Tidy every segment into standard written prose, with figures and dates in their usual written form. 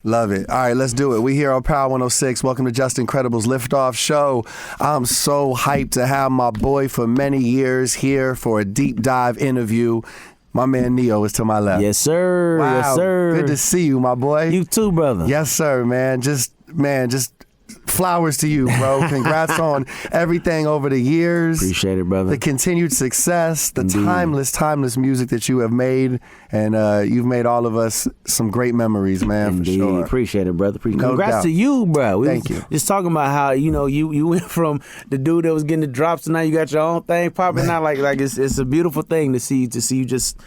Love it. All right, let's do it. We here on Power 106. Welcome to Just Incredible's Liftoff show. I'm so hyped to have my boy for many years here for a deep dive interview. My man Neo is to my left. Yes, sir. Wow. Yes, sir. Good to see you, my boy. You too, brother. Yes, sir, man. Just flowers to you, bro. Congrats on everything over the years. Appreciate it, brother. The continued success, the timeless music that you have made, and you've made all of us some great memories, man. Indeed. For sure. Appreciate it, brother. No Congrats doubt. to you, bro. Thank you. Just talking about how you went from the dude that was getting the drops to now you got your own thing popping out. Like it's a beautiful thing to see you just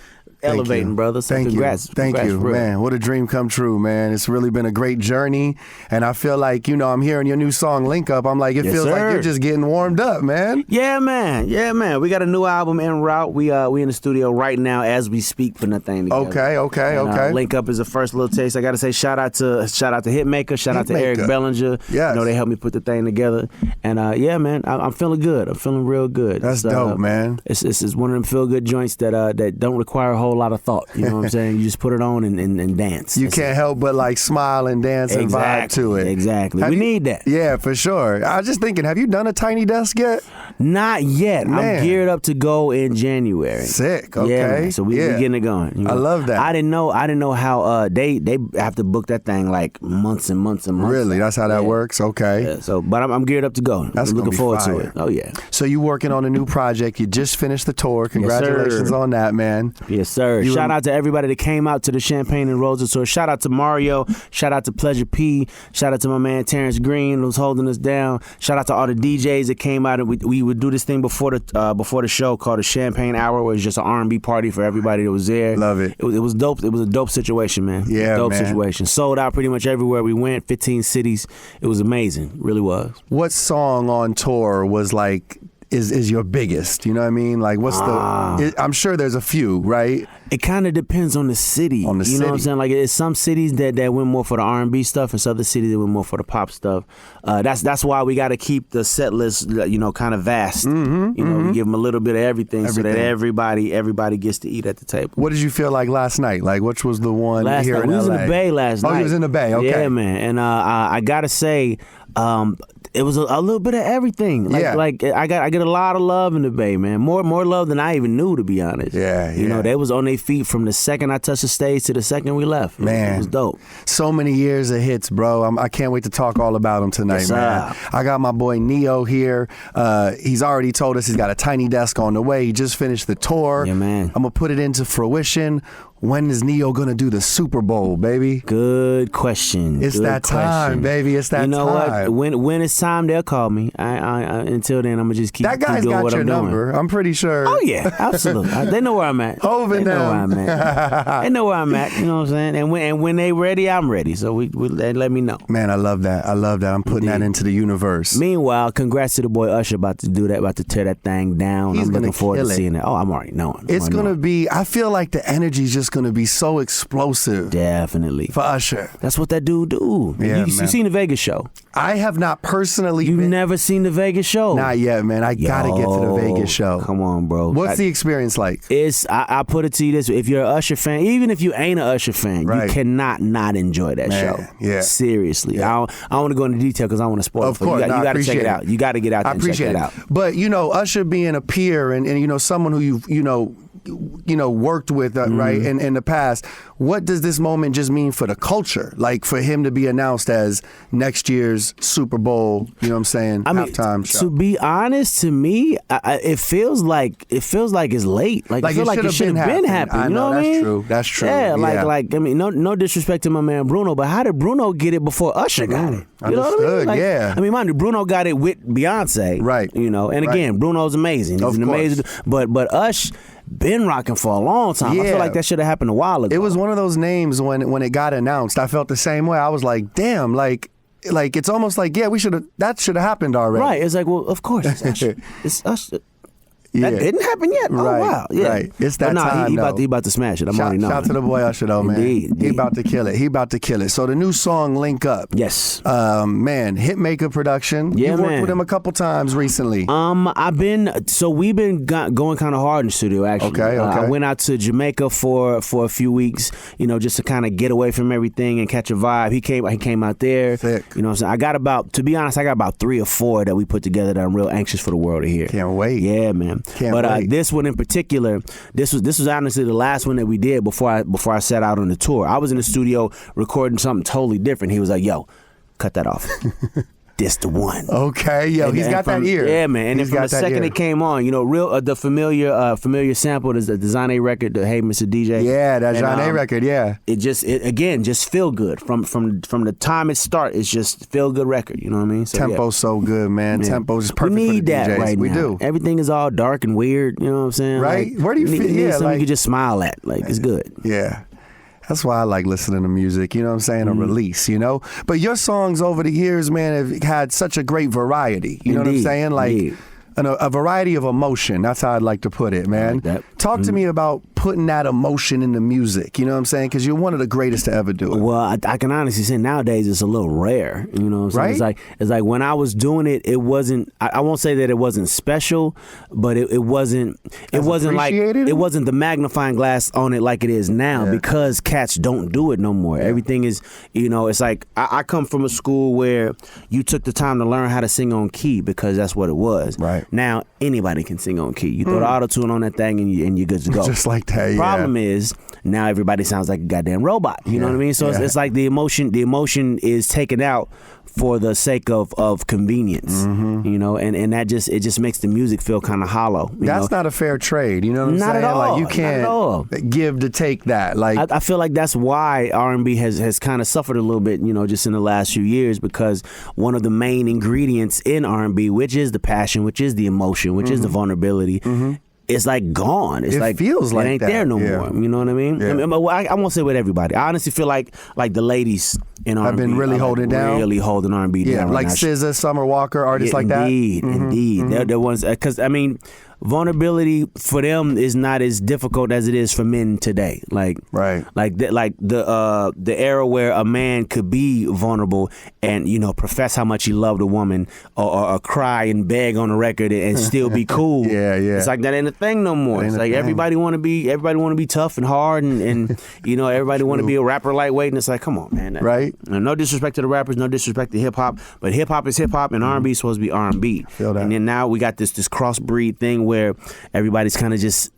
elevating, brother. So congrats. Thank you, bro. man. What a dream come true, man. It's really been a great journey, and I feel like I'm hearing your new song Link Up. I'm like, it feels like you're just getting warmed up, man. Yeah, man. We got a new album en route. We in the studio right now as we speak, putting that thing together. Okay. Link Up is the first little taste. I got to say shout out to Hitmaker, shout out to Eric Bellinger. Yes. They helped me put the thing together, and yeah, man, I'm feeling good. I'm feeling real good. That's dope, man. It's one of them feel good joints that don't require a whole lot of thought. You know what I'm saying? You just put it on and dance. You can't help but like smile and dance and vibe to it. Exactly. We need that. Yeah, for sure. I was just thinking, have you done a Tiny Desk yet? Not yet. Man. I'm geared up to go in January. Sick. Okay. Yeah, man. So we getting it going. I love that. I didn't know how they have to book that thing like months and months and months. Really? That's how that works? Okay. Yeah, so, but I'm geared up to go. That's I'm looking forward fire. to it. Oh yeah. So you working on a new project? You just finished the tour. Congratulations on that, man. Yes, sir. Shout out to everybody that came out to the Champagne and Roses tour. Shout out to Mario. Shout out to Pleasure P. Shout out to my man Terrence Green who's holding us down. Shout out to all the DJs that came out, and we would do this thing before the show called the Champagne Hour, where it's just an R&B party for everybody that was there. Love it. It was dope. It was a dope situation, man. Yeah, dope man. situation. Sold out pretty much everywhere we went. 15 cities. It was amazing. Really was. What song on tour was like is your biggest? You know what I mean? Like what's I'm sure there's a few, right? It kind of depends on the city. You know what I'm saying? Like, it's some cities that went more for the R&B stuff, and some other cities that went more for the pop stuff. That's why we got to keep the set list, kind of vast. We give them a little bit of everything so that everybody gets to eat at the table. What did you feel like last night? Like, which was the one last here night, in LA? We was in the Bay last night. Oh, you was in the Bay. Okay. Yeah, man. And I gotta say, it was a little bit of everything. Like I get a lot of love in the Bay, man. More love than I even knew, to be honest. Yeah. They was on their feet from the second I touched the stage to the second we left. Man, it was dope. So many years of hits, bro. I can't wait to talk all about them tonight, man. I got my boy Neo here. He's already told us he's got a Tiny Desk on the way. He just finished the tour. Yeah, man. I'm gonna put it into fruition. When is Neo gonna do the Super Bowl, baby? Good question. It's that time, baby. It's that time. You know what? When it's time, they'll call me. Until then, I'm gonna just keep doing what I'm doing. That guy's got your number. I'm pretty sure. Oh yeah, absolutely. They know where I'm at. They know where I'm at. They know where I'm at. You know what I'm saying? And when they ready, I'm ready. So they let me know. Man, I love that. I'm putting that into the universe. Meanwhile, congrats to the boy Usher about to do that, about to tear that thing down. I'm looking forward to seeing it. Oh, I'm already knowing. It's gonna be. I feel like the energy's just gonna be so explosive. Definitely. For Usher. That's what that dude do. Yeah, you seen the Vegas show? I have not personally. You've never seen the Vegas show? Not yet, man. I gotta get to the Vegas show. Come on, bro. What's the experience like? I put it to you this way. If you're an Usher fan, even if you ain't an Usher fan, you cannot not enjoy that show. Yeah. Seriously. Yeah. I don't want to go into detail because I want to spoil it. Of course. You got to check it out. You got to get out there and check it out. But, Usher being a peer and someone who you've, worked with, right, in the past, what does this moment just mean for the culture? Like, for him to be announced as next year's Super Bowl, you know what I'm saying, halftime show. To be honest, to me, it feels like it's late. Like it feels like it should have been happening. You know what I mean? That's true. Yeah, no disrespect to my man Bruno, but how did Bruno get it before Usher got it? You know what I mean? Yeah. I mean, mind you, Bruno got it with Beyonce. Right. And again, Bruno's amazing. He's an amazing, but Ush been rocking for a long time. Yeah. I feel like that should have happened a while ago. It was one of those names when it got announced. I felt the same way. I was like, damn, like it's almost like, yeah, that should have happened already. Right. It's like, well, of course it's Usher. It's Usher. That didn't happen yet. Oh wow, yeah. Right. It's that time. He about to smash it. I'm already knowing. Shout to the boy Usher though, man. Indeed. He about to kill it. He about to kill it. So the new song Link Up. Yes. Man, Hitmaker production. Yeah, You've worked man. with him a couple times recently. We've been going kind of hard in the studio actually. Okay. I went out to Jamaica for a few weeks, just to kind of get away from everything and catch a vibe. He came out there. Sick. You know what I'm saying? To be honest, I got about 3 or 4 that we put together that I'm real anxious for the world to hear. Can't wait. Yeah, man. Can't wait. This one in particular, this was honestly the last one that we did before I set out on the tour. I was in the studio recording something totally different. He was like, "Yo, cut that off." This the one. Okay, he's got that ear. Yeah, man. And then from the second it came on, the familiar sample is the Design A record, the Hey Mr. DJ. Yeah, that Design A record. Yeah. It just feel good from the time it start. It's just feel good record. You know what I mean? So, Tempo's so good, man. Tempo's is perfect. We need for the that DJs. right We now. do. Everything is all dark and weird. You know what I'm saying? Right. Like, Where do you feel? Need something like, you can just smile at. Like it's good. Yeah. That's why I like listening to music, you know what I'm saying, a release, But your songs over the years, man, have had such a great variety, you know what I'm saying? Like a variety of emotion. That's how I'd like to put it, man. Like that. Talk to me about putting that emotion in the music, you know what I'm saying? Because you're one of the greatest to ever do it. Well, I can honestly say nowadays it's a little rare, you know what I'm saying? Right? It's like when I was doing it, it wasn't, I won't say that it wasn't special, but it wasn't like, it wasn't the magnifying glass on it like it is now because cats don't do it no more. Yeah. Everything is, it's like, I come from a school where you took the time to learn how to sing on key because that's what it was. Right. Now, anybody can sing on key. You throw the auto-tune on that thing and you're good to go. Just like that, Problem is, now everybody sounds like a goddamn robot. You know what I mean? So it's like the emotion is taken out for the sake of convenience, and that just makes the music feel kind of hollow. That's not a fair trade, you know what I'm saying? Not at all. Like you can't give to take that. Like I feel like that's why R&B has kind of suffered a little bit, just in the last few years, because one of the main ingredients in R&B, which is the passion, which is the emotion, which is the vulnerability. It's like gone. It's like feels like it ain't that. there no more. You know what I mean? Yeah. I won't say with everybody. I honestly feel like the ladies in R&B I've been really holding down. Really holding R&B down. Yeah, right like now. SZA, Summer Walker, artists like that. Indeed. They're ones because vulnerability for them is not as difficult as it is for men today. Like the era where a man could be vulnerable and profess how much he loved a woman or cry and beg on a record and still be cool. It's like that ain't a thing no more. It's like everybody want to be tough and hard and everybody want to be a rapper lightweight, and it's like, come on, man. Right. No disrespect to the rappers, no disrespect to hip hop, but hip hop is hip hop and R&B is supposed to be R&B. Feel that. And then now we got this crossbreed thing where everybody's kind of just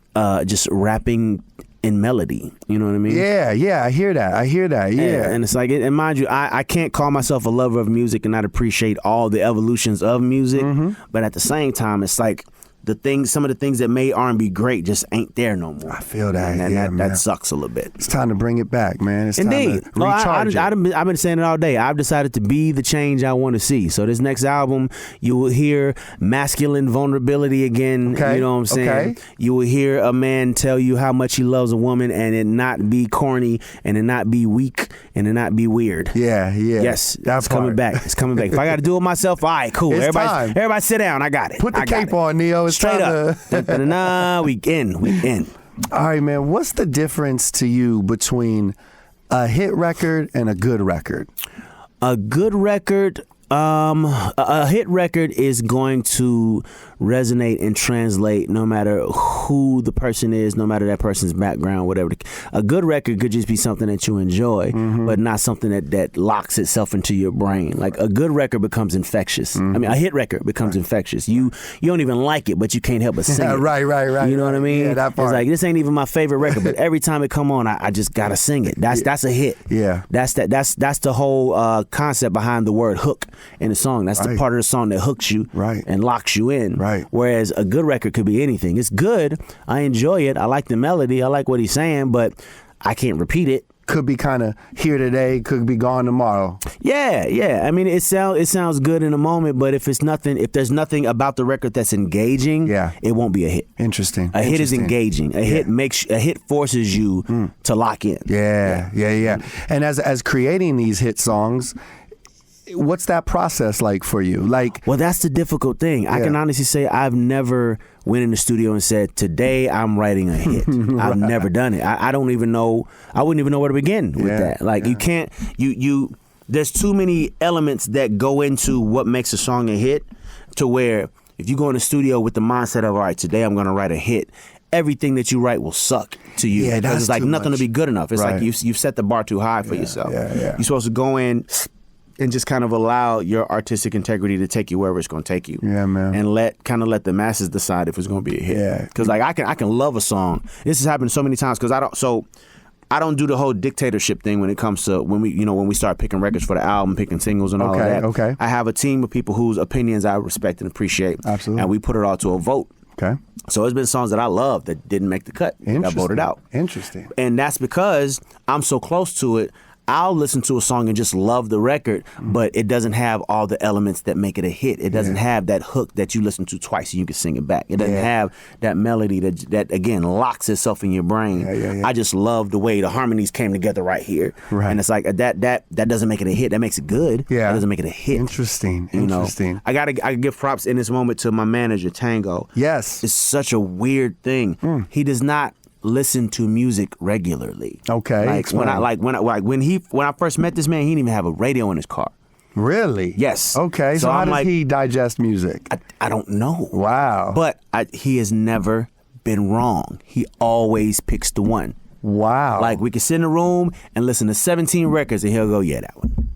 rapping in melody. You know what I mean? Yeah, I hear that. Yeah. And it's like, and mind you, I can't call myself a lover of music and not appreciate all the evolutions of music, but at the same time, it's like some of the things that made R&B great just ain't there no more. I feel that. And that sucks a little bit. It's time to bring it back, man. It's Indeed. time to recharge it. I've been saying it all day. I've decided to be the change I want to see. So this next album, you will hear masculine vulnerability again. Okay. You know what I'm saying? Okay. You will hear a man tell you how much he loves a woman and it not be corny and it not be weak and it not be weird. Yeah. Yes, it's coming back. It's coming back. If I got to do it myself, all right, cool. It's Everybody sit down. I got it. Put the cape on, Neo. It's straight up. We in. All right, man. What's the difference to you between a hit record and a good record? A good record, a hit record is going to resonate and translate no matter who the person is, no matter that person's background, whatever. A good record could just be something that you enjoy, but not something that locks itself into your brain. Like a good record becomes infectious. I mean, a hit record becomes infectious. You don't even like it, but you can't help but sing it. Right. You know what I mean? Yeah, that part. It's like, this ain't even my favorite record, but every time it come on, I just gotta sing it. That's a hit. Yeah. That's the whole concept behind the word hook in the song. That's the part of the song that hooks you and locks you in. Right. Whereas a good record could be anything. It's good. I enjoy it. I like the melody. I like what he's saying, but I can't repeat it. Could be kind of here today, could be gone tomorrow. Yeah. I mean, it sounds good in a moment, but if there's nothing about the record that's engaging, it won't be a hit. Interesting. A hit is engaging. A hit forces you to lock in. Yeah. And as creating these hit songs, what's that process like for you? Like, well, that's the difficult thing. I can honestly say I've never went in the studio and said, today I'm writing a hit. I've never done it. I don't even know. I wouldn't even know where to begin with that. Like you can't. There's too many elements that go into what makes a song a hit, to where if you go in the studio with the mindset of, all right, today I'm going to write a hit, everything that you write will suck to you. Yeah, because it's like nothing to be good enough. It's like you've set the bar too high for yourself. You're supposed to go in and just kind of allow your artistic integrity to take you wherever it's going to take you. Yeah, man. And let the masses decide if it's going to be a hit. Yeah. Because like I can love a song. This has happened so many times because I don't do the whole dictatorship thing when it comes to when we start picking records for the album, picking singles and all of that. Okay. I have a team of people whose opinions I respect and appreciate. Absolutely. And we put it all to a vote. Okay. So there's been songs that I love that didn't make the cut. Got voted out. Interesting. And that's because I'm so close to it. I'll listen to a song and just love the record, but it doesn't have all the elements that make it a hit. It doesn't have that hook that you listen to twice and you can sing it back. It doesn't have that melody that again locks itself in your brain. I just love the way the harmonies came together right here. Right. And it's like that doesn't make it a hit. That makes it good. Yeah. That doesn't make it a hit. Interesting. I gotta give props in this moment to my manager, Tango. Yes. It's such a weird thing. He does not listen to music regularly. Okay. Like when I first met this man, he didn't even have a radio in his car. Really? Yes. Okay. So how does he digest music? I don't know. Wow. But he has never been wrong. He always picks the one. Wow. Like we could sit in a room and listen to 17 records and he'll go, yeah, that one.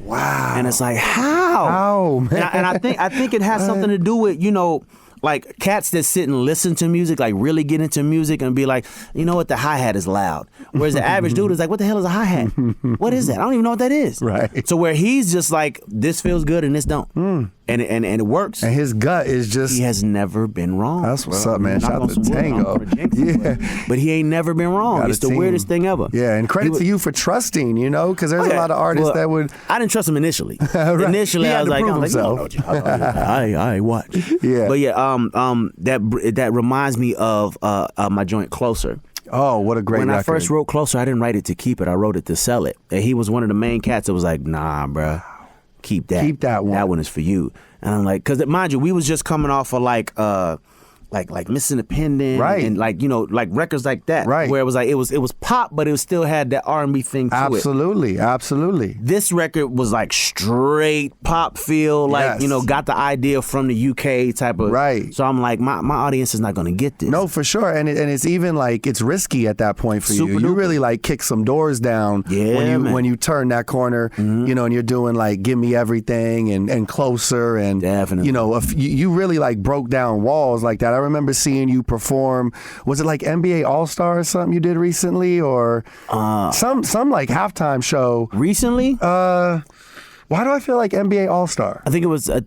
Wow. And it's like, how? Man. And I think it has something to do with, like cats that sit and listen to music, like really get into music and be like, you know what, the hi-hat is loud. Whereas the average dude is like, what the hell is a hi-hat? What is that? I don't even know what that is. Right. So where he's just like, this feels good and this don't. And it works. And his gut is just... He has never been wrong. That's what's up, man. Shout out to Tango. But he ain't never been wrong. It's the weirdest thing ever. Yeah, and credit to you for trusting, because there's a lot of artists that would... I didn't trust him initially. Initially, I was like, I watch. Yeah. But yeah, that reminds me of my joint Closer. Oh, what a great record. When I first wrote Closer, I didn't write it to keep it. I wrote it to sell it. And he was one of the main cats that was like, nah, bruh, keep that. Keep that one. That one is for you. And I'm like, because mind you, we was just coming off of like Miss Independent, right? And like records like that, right? Where it was like it was pop, but it still had that R&B thing to it. Absolutely. This record was like straight pop feel, like got the idea from the UK type of. Right. So I'm like, my audience is not gonna get this. No, for sure, and it's even like it's risky at that point for you. You really like kick some doors down when you turn that corner, and you're doing like Give Me Everything and Closer and definitely, you really like broke down walls like that. I remember seeing you perform. Was it like NBA All-Star or something you did recently, or some like halftime show recently? Why do I feel like NBA All-Star? I think it was it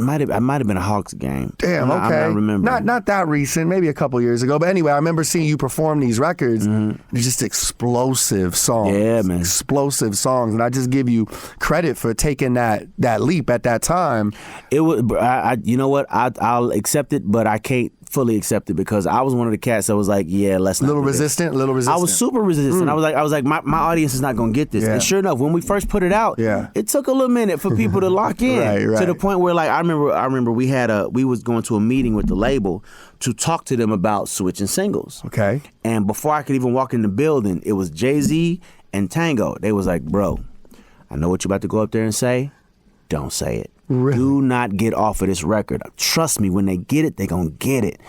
might have been a Hawks game. Damn, okay. I'm not remembering. Not that recent, maybe a couple years ago. But anyway, I remember seeing you perform these records. They're just explosive songs. Yeah, man. Explosive songs. And I just give you credit for taking that leap at that time. It was. You know what? I'll accept it, but I can't fully accept it because I was one of the cats that was like, yeah, let's not. Little resistant. I was super resistant. I was like, my audience is not gonna get this. And sure enough, when we first put it out, it took a little minute for people to lock in. Right. To the point where, like, I remember we was going to a meeting with the label to talk to them about switching singles. Okay. And before I could even walk in the building, it was Jay-Z and Tango. They was like, bro, I know what you're about to go up there and say. Don't say it. Really? Do not get off of this record. Trust me, when they get it, they gonna get it.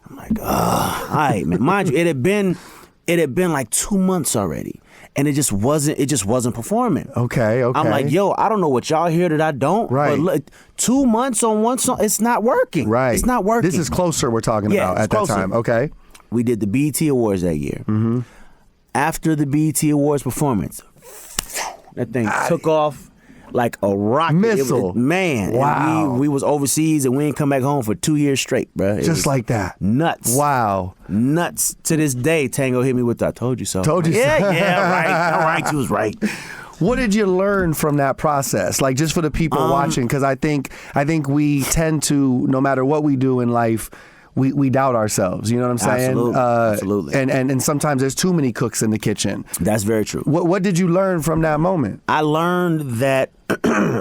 I'm like, all right, man. Mind you, it had been like 2 months already. And it just wasn't performing. Okay. I'm like, yo, I don't know what y'all hear that I don't. Right. But look, 2 months on one song, it's not working. Right. It's not working. This is Closer we're talking about at Closer. that time. Okay. We did the BET Awards that year. After the BET Awards performance, that thing took off like a rocket. Missile. Man. Wow. We was overseas and we ain't come back home for 2 years straight, bro. Just like that. Nuts. Wow. Nuts. To this day, Tango hit me with the, I told you so. Told you so. Yeah, right. All right, you was right. What did you learn from that process? Like, just for the people watching, because I think we tend to, no matter what we do in life, we doubt ourselves. You know what I'm saying? Absolutely. And sometimes there's too many cooks in the kitchen. That's very true. What did you learn from that moment? I learned that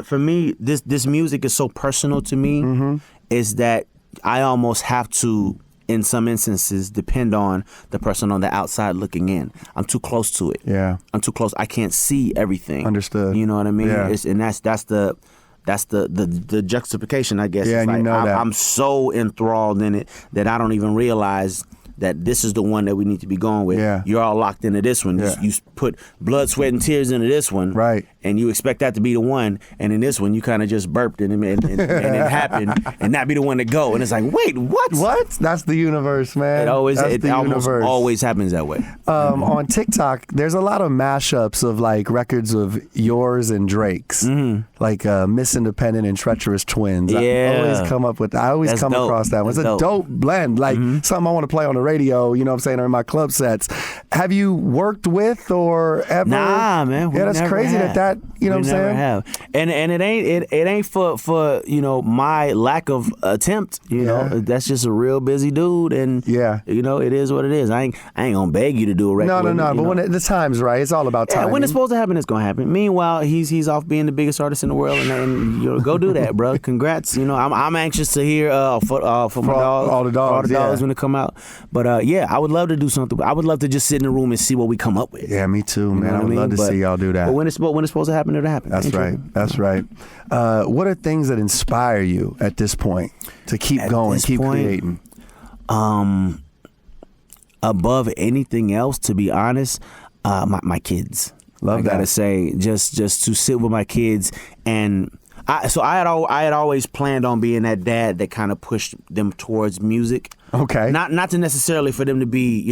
for me, this music is so personal to me, is that I almost have to, in some instances, depend on the person on the outside looking in. I'm too close to it. Yeah. I'm too close. I can't see everything. Understood. You know what I mean? Yeah. And that's the juxtaposition, I guess. Yeah, it's and you know that. I'm so enthralled in it that I don't even realize that this is the one that we need to be going with. Yeah. You're all locked into this one. Yeah. You put blood, sweat, and tears into this one. Right. And you expect that to be the one. And in this one, you kind of just burped and it happened and not be the one to go. And it's like, wait, what? What? That's the universe, man. It always, That's the almost universe. always happens that way. On TikTok, there's a lot of mashups of like records of yours and Drake's, like Miss Independent and Treacherous Twins. Yeah. I always come That's dope. across that one. It's That's a dope blend, like something I want to play on the radio. You know what I'm saying, or in my club sets. Have you worked with or ever? Nah, man. Yeah, that's crazy have. that you know we what I'm never saying. Have. And it ain't for my lack of attempt. You know, that's just a real busy dude, and it is what it is. I ain't gonna beg you to do a record. No. But when the time's right, it's all about time. When it's supposed to happen, it's gonna happen. Meanwhile, he's off being the biggest artist in the world, and go do that, bro. Congrats. I'm anxious to hear for my dogs, all the dogs when they come out. But I would love to do something. I would love to just sit in the room and see what we come up with. Yeah, me too, man. I would love to see y'all do that. But when it's supposed to happen, it'll happen. That's right. That's right. What are things that inspire you at this point to keep going, keep creating? Above anything else, to be honest, my kids. Love that. I gotta say, just to sit with my kids, and I had always planned on being that dad that kind of pushed them towards music. Okay. Not to necessarily for them to be,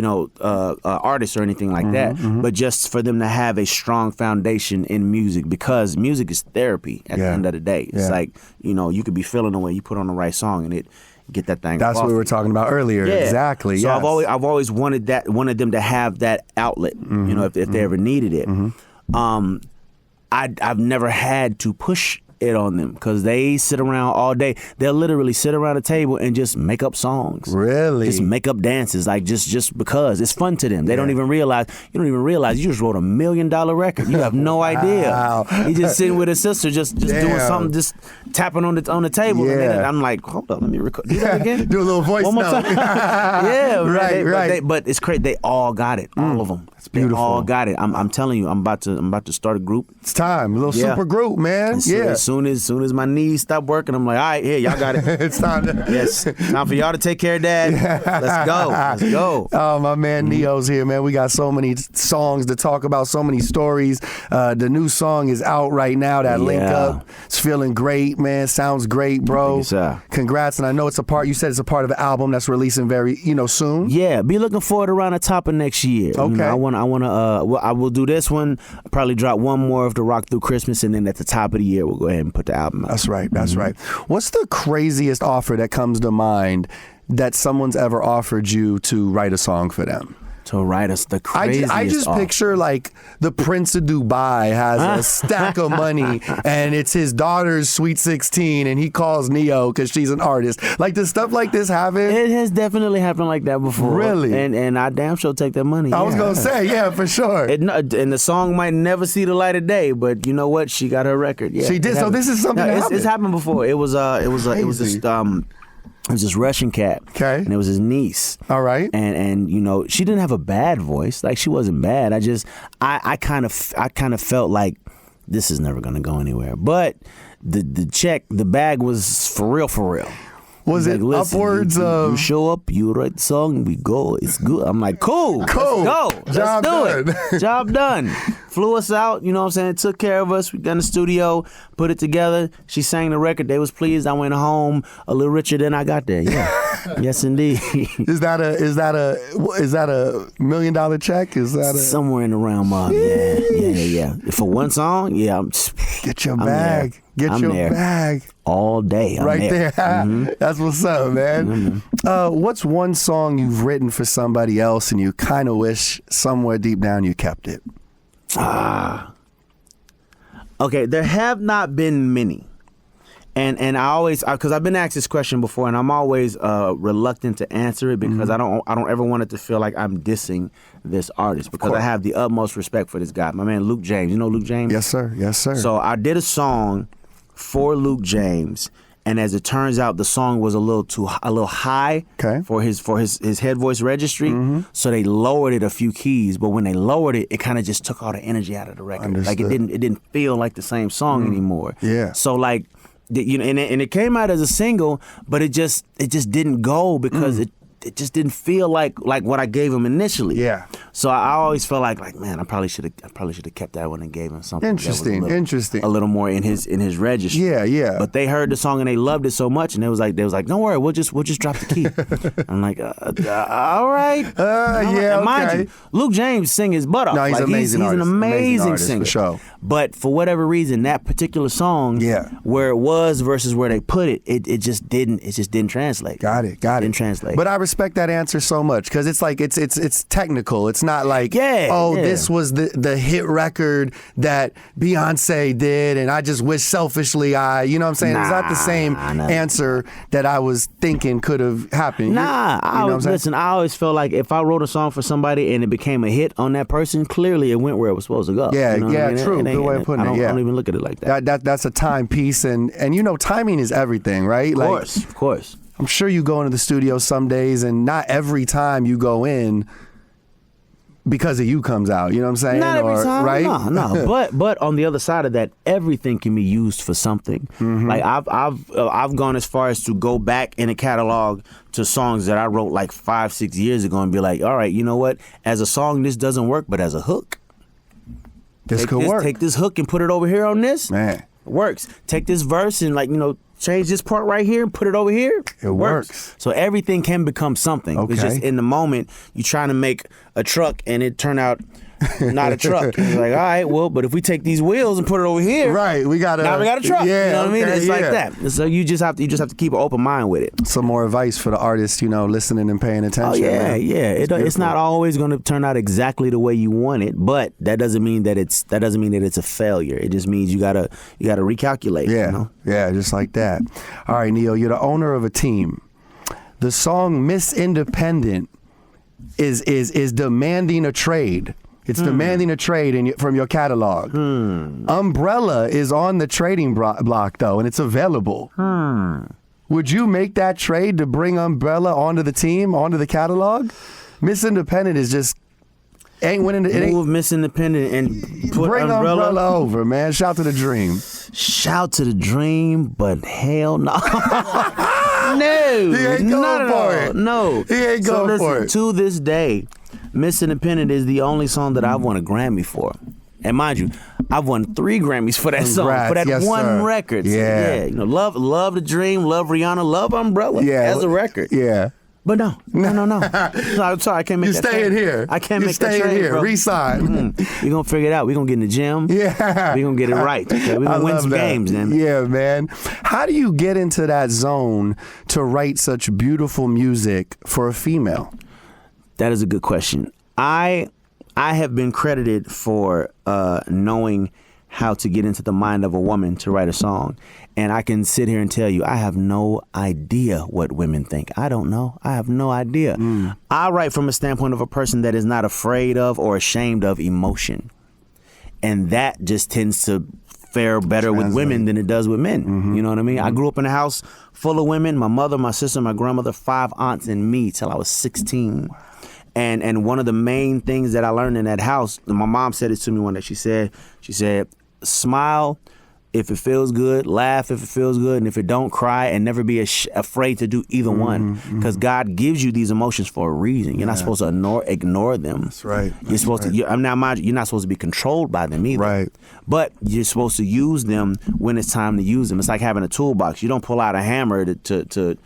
artists or anything like that, but just for them to have a strong foundation in music, because music is therapy at the end of the day. It's like, you could be feeling the way, you put on the right song and it get that thing. That's what we were talking about earlier. Yeah. Exactly. So yes. I've always wanted them to have that outlet, if they ever needed it. I've never had to push it on them because they sit around all day. They'll literally sit around a table and just make up songs. Really? Just make up dances, like just because it's fun to them. They don't even realize. You don't even realize you just wrote $1 million record. You have no idea. Wow. He's just sitting with his sister, just doing something, just tapping on the table. And then I'm like, hold up, let me record. Do that again. Do a little voice One more note. time. Yeah, right. But it's crazy. They all got it. All of them. It's beautiful. They all got it. I'm telling you, I'm about to start a group. It's time. A little super group, man. As soon as my knees stop working, I'm like, all right, here, y'all got it. It's time. Yes, time for y'all to take care of Dad. Let's go. Oh, my man Neo's here, man. We got so many songs to talk about, so many stories. The new song is out right now. That Link Up. It's feeling great, man. Sounds great, bro. Congrats. And I know you said it's a part of an album that's releasing very, soon. Yeah, be looking forward around the top of next year. Okay. I will do this one, probably drop one more of the Rock Through Christmas, and then at the top of the year, we'll go ahead and put the album out. That's right. That's right. What's the craziest offer that comes to mind that someone's ever offered you to write a song for them? To write us the craziest I just offer. picture like the Prince of Dubai has a stack of money and it's his daughter's sweet 16 and he calls Neo because she's an artist. Like, does stuff like this happen? It has definitely happened like that before. Really? And I damn sure take that money. I was going to say, yeah, for sure. And the song might never see the light of day, but you know what? She got her record. Yeah, she did. So this is something that happened. It's happened before. It was this Russian cat. Okay. And it was his niece. All right. And she didn't have a bad voice. Like, she wasn't bad. I kind of felt like this is never gonna go anywhere. But the bag was for real. Was it like, upwards of... You show up, you write the song, we go, it's good. I'm like, cool. Let's go. Job Let's do done. it. Job done. Flew us out, you know what I'm saying? Took care of us. We got in the studio, put it together. She sang the record. They was pleased. I went home a little richer than I got there. Yeah. Yes, indeed. Is that a $1 million check? Is that somewhere in the realm of yeah. For one song, yeah. Get your bag. Get your bag. All day. I'm right there. That's what's up, man. What's one song you've written for somebody else and you kind of wish somewhere deep down you kept it? Okay, there have not been many. And I always, because I've been asked this question before, and I'm always reluctant to answer it because I don't ever want it to feel like I'm dissing this artist, because I have the utmost respect for this guy. My man Luke James. You know Luke James? Yes, sir. Yes, sir. So I did a song for Luke James, and as it turns out, the song was a little high for his head voice registry. So they lowered it a few keys, but when they lowered it, it kind of just took all the energy out of the record. Understood. Like it didn't feel like the same song anymore. Yeah. So like, you know, and it came out as a single, but it just didn't go because it just didn't feel like what I gave him initially. Yeah. So I always felt like man, I probably should have kept that one and gave him something Interesting. a little more in his registry. Yeah. But they heard the song and they loved it so much, and they was like, don't worry, we'll just drop the key. I'm like, all right. Yeah. And mind you, Luke James sing his butt off. No, he's amazing. He's an amazing artist, singer. for sure. But for whatever reason, that particular song, where it was versus where they put it, it just didn't translate. Got it. Didn't translate. But I respect that answer so much, because it's like it's technical. It's not like this was the hit record that Beyonce did, and I just wish selfishly you know what I'm saying? It's not the same answer that I was thinking could have happened. Listen, I always felt like if I wrote a song for somebody and it became a hit on that person, clearly it went where it was supposed to go. Yeah, you know what I mean? True. Good way of putting it. I don't even look at it like that. That's a timepiece, and you know, timing is everything, right? Of course. I'm sure you go into the studio some days, and not every time you go in because of you comes out. You know what I'm saying? Not every time, right? No. But on the other side of that, everything can be used for something. Like I've gone as far as to go back in a catalog to songs that I wrote like 5-6 years ago and be like, all right, you know what? As a song, this doesn't work, but as a hook, this could work. Take this hook and put it over here on this. Man, it works. Take this verse and change this part right here and put it over here. It works. So everything can become something. Okay. It's just in the moment you're trying to make a truck and it turned out not a truck. And you're like, all right, well, but if we take these wheels and put it over here, right? Now we got a truck. Yeah, you know what I mean? It's like yeah. that. So you just have to keep an open mind with it. Some more advice for the artist, listening and paying attention. Oh yeah, yeah. It's not always going to turn out exactly the way you want it, but that doesn't mean that it's a failure. It just means you gotta recalculate. Yeah, yeah, just like that. All right, Neil, you're the owner of a team. The song "Miss Independent" is demanding a trade. It's demanding a trade from your catalog. Umbrella is on the trading block, though, and it's available. Would you make that trade to bring Umbrella onto the team, onto the catalog? Miss Independent is just ain't winning. Move Miss Independent and put bring Umbrella over, man. Shout to the dream. Shout to the dream, but hell no. No, he ain't going for it. No, he ain't going for it. To this day, Miss Independent is the only song that I've won a Grammy for. And mind you, I've won 3 Grammys for that song, for that one record. Yeah. So, love the dream, love Rihanna, love Umbrella as a record. Yeah. But no. I'm sorry, I can't make that trade. You're staying here. I can't make that trade, here. bro. Resign. We're going to figure it out. We're going to get in the gym. Yeah. We're going to get it right. Okay? We're going to win some games, then. Yeah, man. How do you get into that zone to write such beautiful music for a female? That is a good question. I have been credited for knowing how to get into the mind of a woman to write a song. And I can sit here and tell you, I have no idea what women think. I don't know. I have no idea. I write from a standpoint of a person that is not afraid of or ashamed of emotion. And that just tends to fare better with women than it does with men. You know what I mean? I grew up in a house full of women, my mother, my sister, my grandmother, 5 aunts, and me till I was 16. And one of the main things that I learned in that house, my mom said it to me one day. She said, smile if it feels good, laugh if it feels good, and if it don't, cry, and never be afraid to do either one. Because God gives you these emotions for a reason. You're not supposed to ignore them. That's right. You're supposed to. You're not supposed to be controlled by them either. Right. But you're supposed to use them when it's time to use them. It's like having a toolbox. You don't pull out a hammer to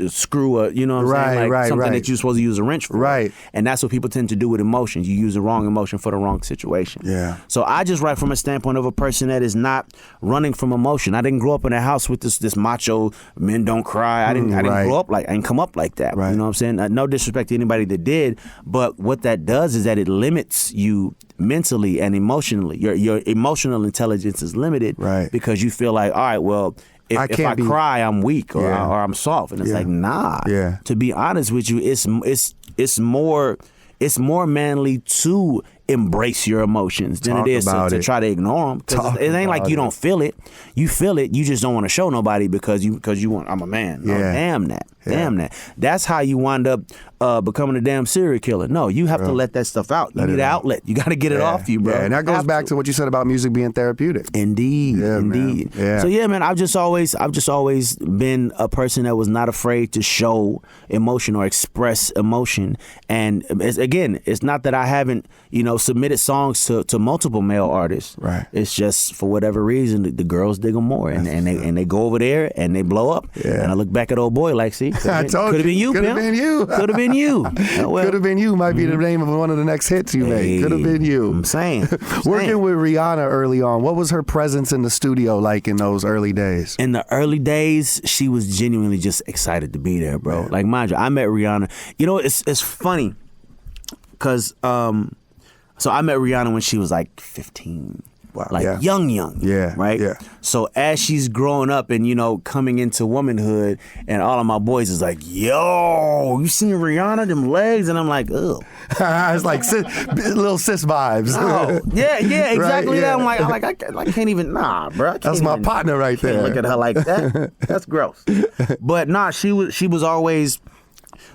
screw a, you know what I'm saying? Like something that you're supposed to use a wrench for. Right. And that's what people tend to do with emotions. You use the wrong emotion for the wrong situation. Yeah. So I just write from a standpoint of a person that is not running from emotion. I didn't grow up in a house with this macho men don't cry. I didn't grow up I didn't come up like that. Right. You know what I'm saying? No disrespect to anybody that did, but what that does is that it limits you mentally and emotionally. Your emotional intelligence is limited, right? Because you feel like, all right, well, if I cry, I'm weak or I'm soft, and it's like, nah. Yeah. To be honest with you, it's more manly to embrace your emotions than it is to try to ignore them. Because it ain't like you don't feel it. You feel it. You just don't want to show nobody because you want. I'm a man. No, damn that. Damn that. That's how you wind up becoming a damn serial killer. No, you have to let that stuff out. You need an outlet. You got to get it off you, bro. Yeah, and that goes back to what you said about music being therapeutic. Indeed, indeed. Man. Yeah. So yeah, man, I've just always been a person that was not afraid to show emotion or express emotion. And it's not that I haven't, submitted songs to multiple male artists. Right. It's just for whatever reason the girls dig them more, and they go over there and they blow up. Yeah. And I look back at old boy like, see, I told you, could have been you, could have been you, could have been you. Oh, well. Could have been you. Might be the name of one of the next hits you made. Could have been you. I'm saying. Working with Rihanna early on, what was her presence in the studio like in those early days? In the early days, she was genuinely just excited to be there, bro. Like, mind you, I met Rihanna. It's funny because so I met Rihanna when she was like 15. Wow. Like young. Yeah. Right? Yeah. So as she's growing up and, coming into womanhood, and all of my boys is like, yo, you seen Rihanna, them legs? And I'm like, ugh. It's like little sis vibes. Oh, yeah, exactly. Right, that. I'm like, I can't even, nah, bro. That's my partner right there. Can't look at her like that. That's gross. But nah, she was always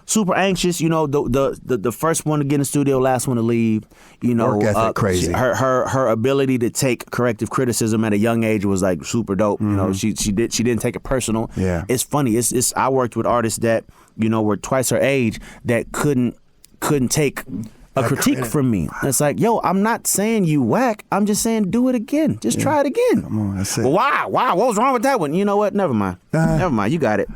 super anxious, the first one to get in the studio, last one to leave. Work ethic crazy. Her ability to take corrective criticism at a young age was like super dope. She didn't take it personal. Yeah. It's funny. It's I worked with artists that were twice her age that couldn't take a critique from me. It's like, yo, I'm not saying you whack. I'm just saying do it again. Just try it again. Come on, that's it. Well, why? What was wrong with that one? You know what? Never mind. Never mind. You got it.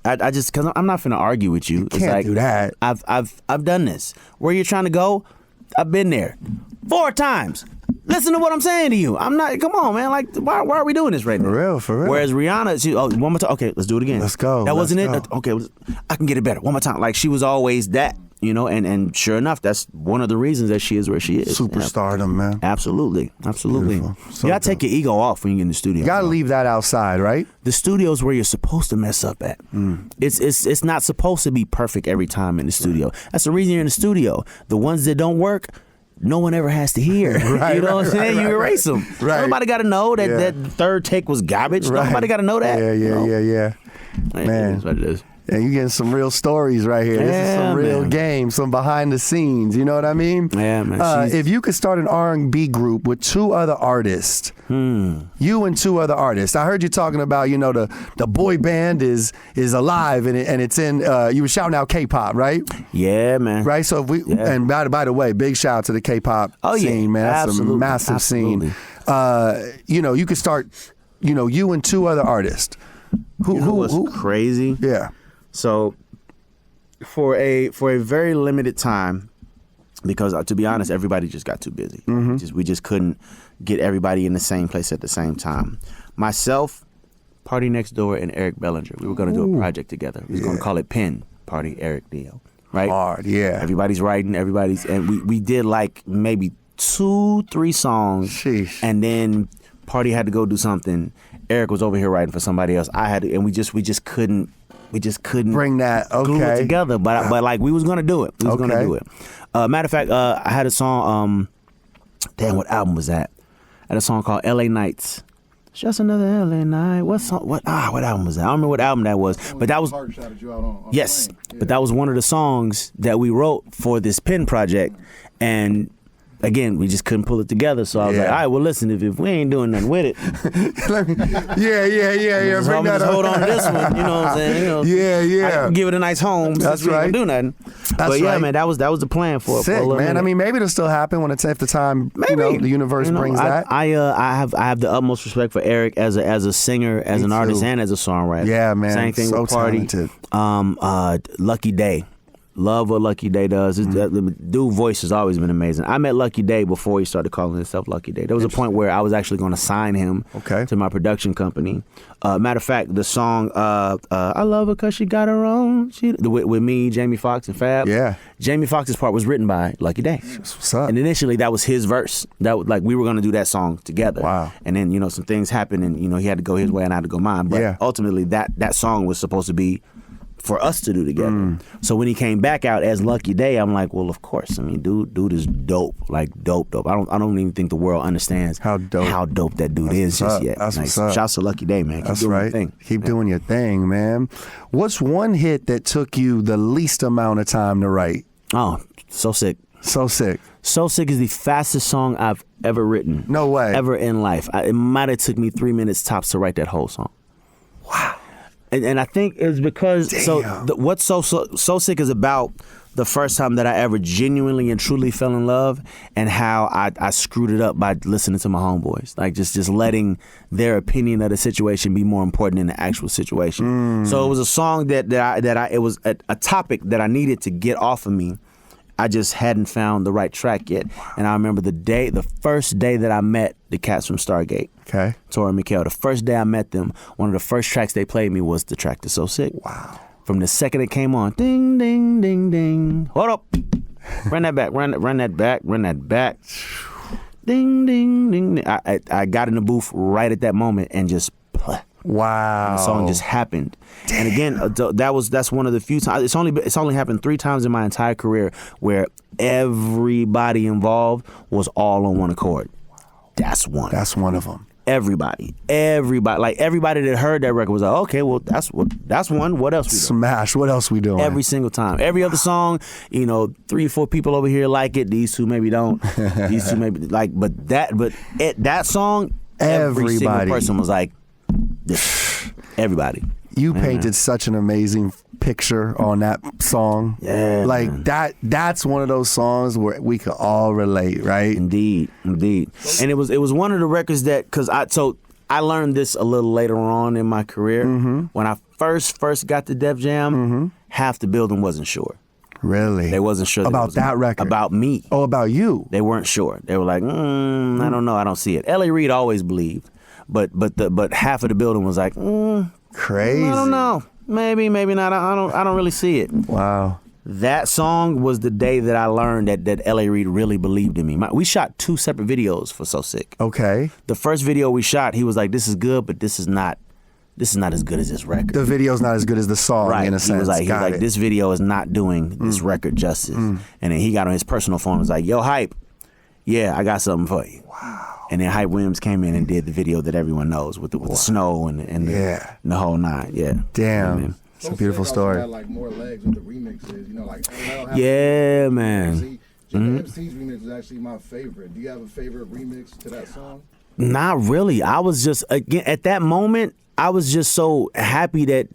I just, because I'm not finna argue with you. Can't like, do that. I've done this. Where you're trying to go, I've been there 4 times. Listen to what I'm saying to you. I'm not. Come on, man. Like, why are we doing this right now? For real. Whereas Rihanna, one more time. Okay, let's do it again. Let's go. That wasn't it. Okay, I can get it better. One more time. Like, she was always that. And sure enough, that's one of the reasons that she is where she is. Superstardom, man. Absolutely. So you gotta take your ego off when you get in the studio. You gotta leave that outside, right? The studio's where you're supposed to mess up at. It's not supposed to be perfect every time in the studio. That's the reason you're in the studio. The ones that don't work, no one ever has to hear. Right, you know what I'm saying? You erase them. Right. Nobody got to know that third take was garbage. Right. Nobody got to know that. Yeah. Man. That's what it is. And you getting some real stories right here. This is some real game, some behind the scenes. You know what I mean? Yeah, man. If you could start an R&B group with 2 other artists, you and 2 other artists. I heard you talking about, the boy band is alive and it's in. You were shouting out K-pop, right? Yeah, man. Right. So if we and by the way, big shout out to the K-pop scene, man. That's a massive scene. You could start. You and 2 other artists. Who crazy? Yeah. So, for a very limited time, because to be honest, everybody just got too busy. We just couldn't get everybody in the same place at the same time. Myself, Party Next Door, and Eric Bellinger, we were going to do a project together. We were going to call it Pen Party Eric Dio. Right? Hard, yeah. Everybody's writing. And we did like maybe 2-3 songs. Sheesh. And then Party had to go do something. Eric was over here writing for somebody else. I had to, and we just couldn't bring that glue it together. But like we was gonna do it. Gonna do it. Matter of fact, I had a song. Damn, what album was that? I had a song called L.A. Nights. Just another LA night. What album was that? I don't remember what album that was. But that was yes. But that was one of the songs that we wrote for this Pen project, and again, we just couldn't pull it together. So I was like, all right, well, listen, if we ain't doing nothing with it. Yeah. Bring that hold on to this one. You know what I'm saying? Yeah. I can give it a nice home. That's right. We ain't gonna do nothing. Yeah, man, that was the plan for it. Sick, for a little man. minute. I mean, maybe it'll still happen when if the time, the universe brings that. I have the utmost respect for Eric as a singer, as an artist, and as a songwriter. Yeah, man. Same thing so with Party. Talented. Lucky Day. Love what Lucky Day does. The dude voice has always been amazing. I met Lucky Day before he started calling himself Lucky Day. There was a point where I was actually going to sign him to my production company. Matter of fact, the song I Love Her Cause She Got Her Own, with me, Jamie Foxx, and Fab. Yeah. Jamie Foxx's part was written by Lucky Day. What's up? And initially that was his verse. That was, like, we were going to do that song together. Wow. And then, you know, some things happened, and, you know, he had to go his way and I had to go mine. But ultimately that song was supposed to be for us to do together. So when he came back out as Lucky Day, I'm like, well, of course. I mean, dude is dope, like dope. I don't even think the world understands how dope that dude is just yet. That's like, what's up. Shouts to Lucky Day, man. Keep That's doing right. your thing. Keep doing your thing, man. What's one hit that took you the least amount of time to write? Oh, So Sick. So Sick. So Sick is the fastest song I've ever written. No way. Ever in life. It might have took me 3 minutes tops to write that whole song. Wow. And I think it's because what So Sick is about, the first time that I ever genuinely and truly fell in love, and how I screwed it up by listening to my homeboys, like just letting their opinion of the situation be more important than the actual situation. So it was a song that it was a topic that I needed to get off of me. I just hadn't found the right track yet. And I remember the first day that I met the cats from Stargate. Okay. Tori and Mikhail. The first day I met them, one of the first tracks they played me was the track to So Sick. Wow. From the second it came on, ding, ding, ding, ding. Hold up. Run that back. Run that back. Run that back. Ding, ding, ding, ding. I got in the booth right at that moment and just wow. And the song just happened. Damn. And again, that's one of the few times. It's only happened 3 times in my entire career where everybody involved was all on one accord. That's one. That's one of them. Everybody, like everybody that heard that record was like, okay, well, that's one. What else we doing? Smash. What else we doing? Every single time. Every other song, 3 or 4 people over here like it. These 2 maybe don't. These 2 maybe like. But that song, every single person was like, this. Everybody. You painted such an amazing picture on that song. Yeah, like man. that's one of those songs where we could all relate, right? Indeed. And it was one of the records that, because I learned this a little later on in my career. When I first got to Def Jam, half the building wasn't sure. Really? They wasn't sure about that record. About me. Oh, about you. They weren't sure. They were like, I don't know, I don't see it. L.A. Reid always believed, but half of the building was like, crazy. I don't know. Maybe not. I don't really see it. Wow. That song was the day that I learned that L.A. Reid really believed in me. We shot 2 separate videos for So Sick. Okay. The first video we shot, he was like, this is good, but this is not as good as this record. The video's not as good as the song, right. in a sense. He was like, this video is not doing this record justice. And then he got on his personal phone and was like, yo, Hype, yeah, I got something for you. Wow. And then Hype Williams came in and did the video that everyone knows with the snow and the whole 9. Yeah. Damn. Yeah, it's a beautiful story. Had, like, more legs with the remixes, like yeah, man. MC's remix is actually my favorite. Do you have a favorite remix to that song? Not really. I was just, again, at that moment, I was just so happy that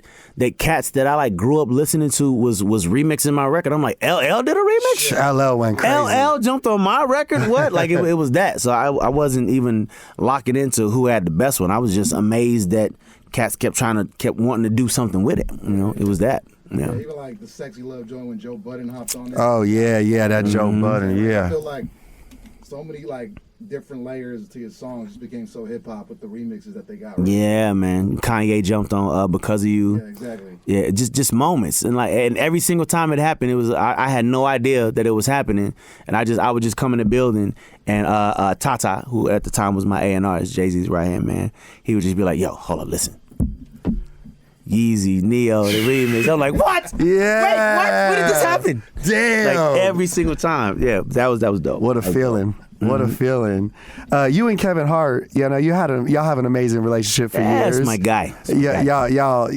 cats that I grew up listening to was remixing my record. I'm like, LL did a remix? LL went crazy. LL jumped on my record? What? It was that. So I wasn't even locking into who had the best one. I was just amazed that cats kept wanting to do something with it. It was that. Yeah. Even like the Sexy Love joint when Joe Budden hopped on there. Oh yeah, that Joe Budden, yeah. I feel like so many different layers to your songs just became so hip hop with the remixes that they got. Right? Yeah, man. Kanye jumped on Because of You. Yeah, exactly. Yeah, just moments, and every single time it happened, it was I had no idea that it was happening, and I would just come in the building, and Tata, who at the time was my A&R, is Jay-Z's right hand man, he would just be like, "Yo, hold up, listen." Yeezy, Neo, the remix. I'm like, what? Yeah. Wait, what? When did this happen? Damn. Every single time. Yeah, that was dope. What a feeling. What a feeling. You and Kevin Hart, y'all have an amazing relationship for years. That's my guy. Y'all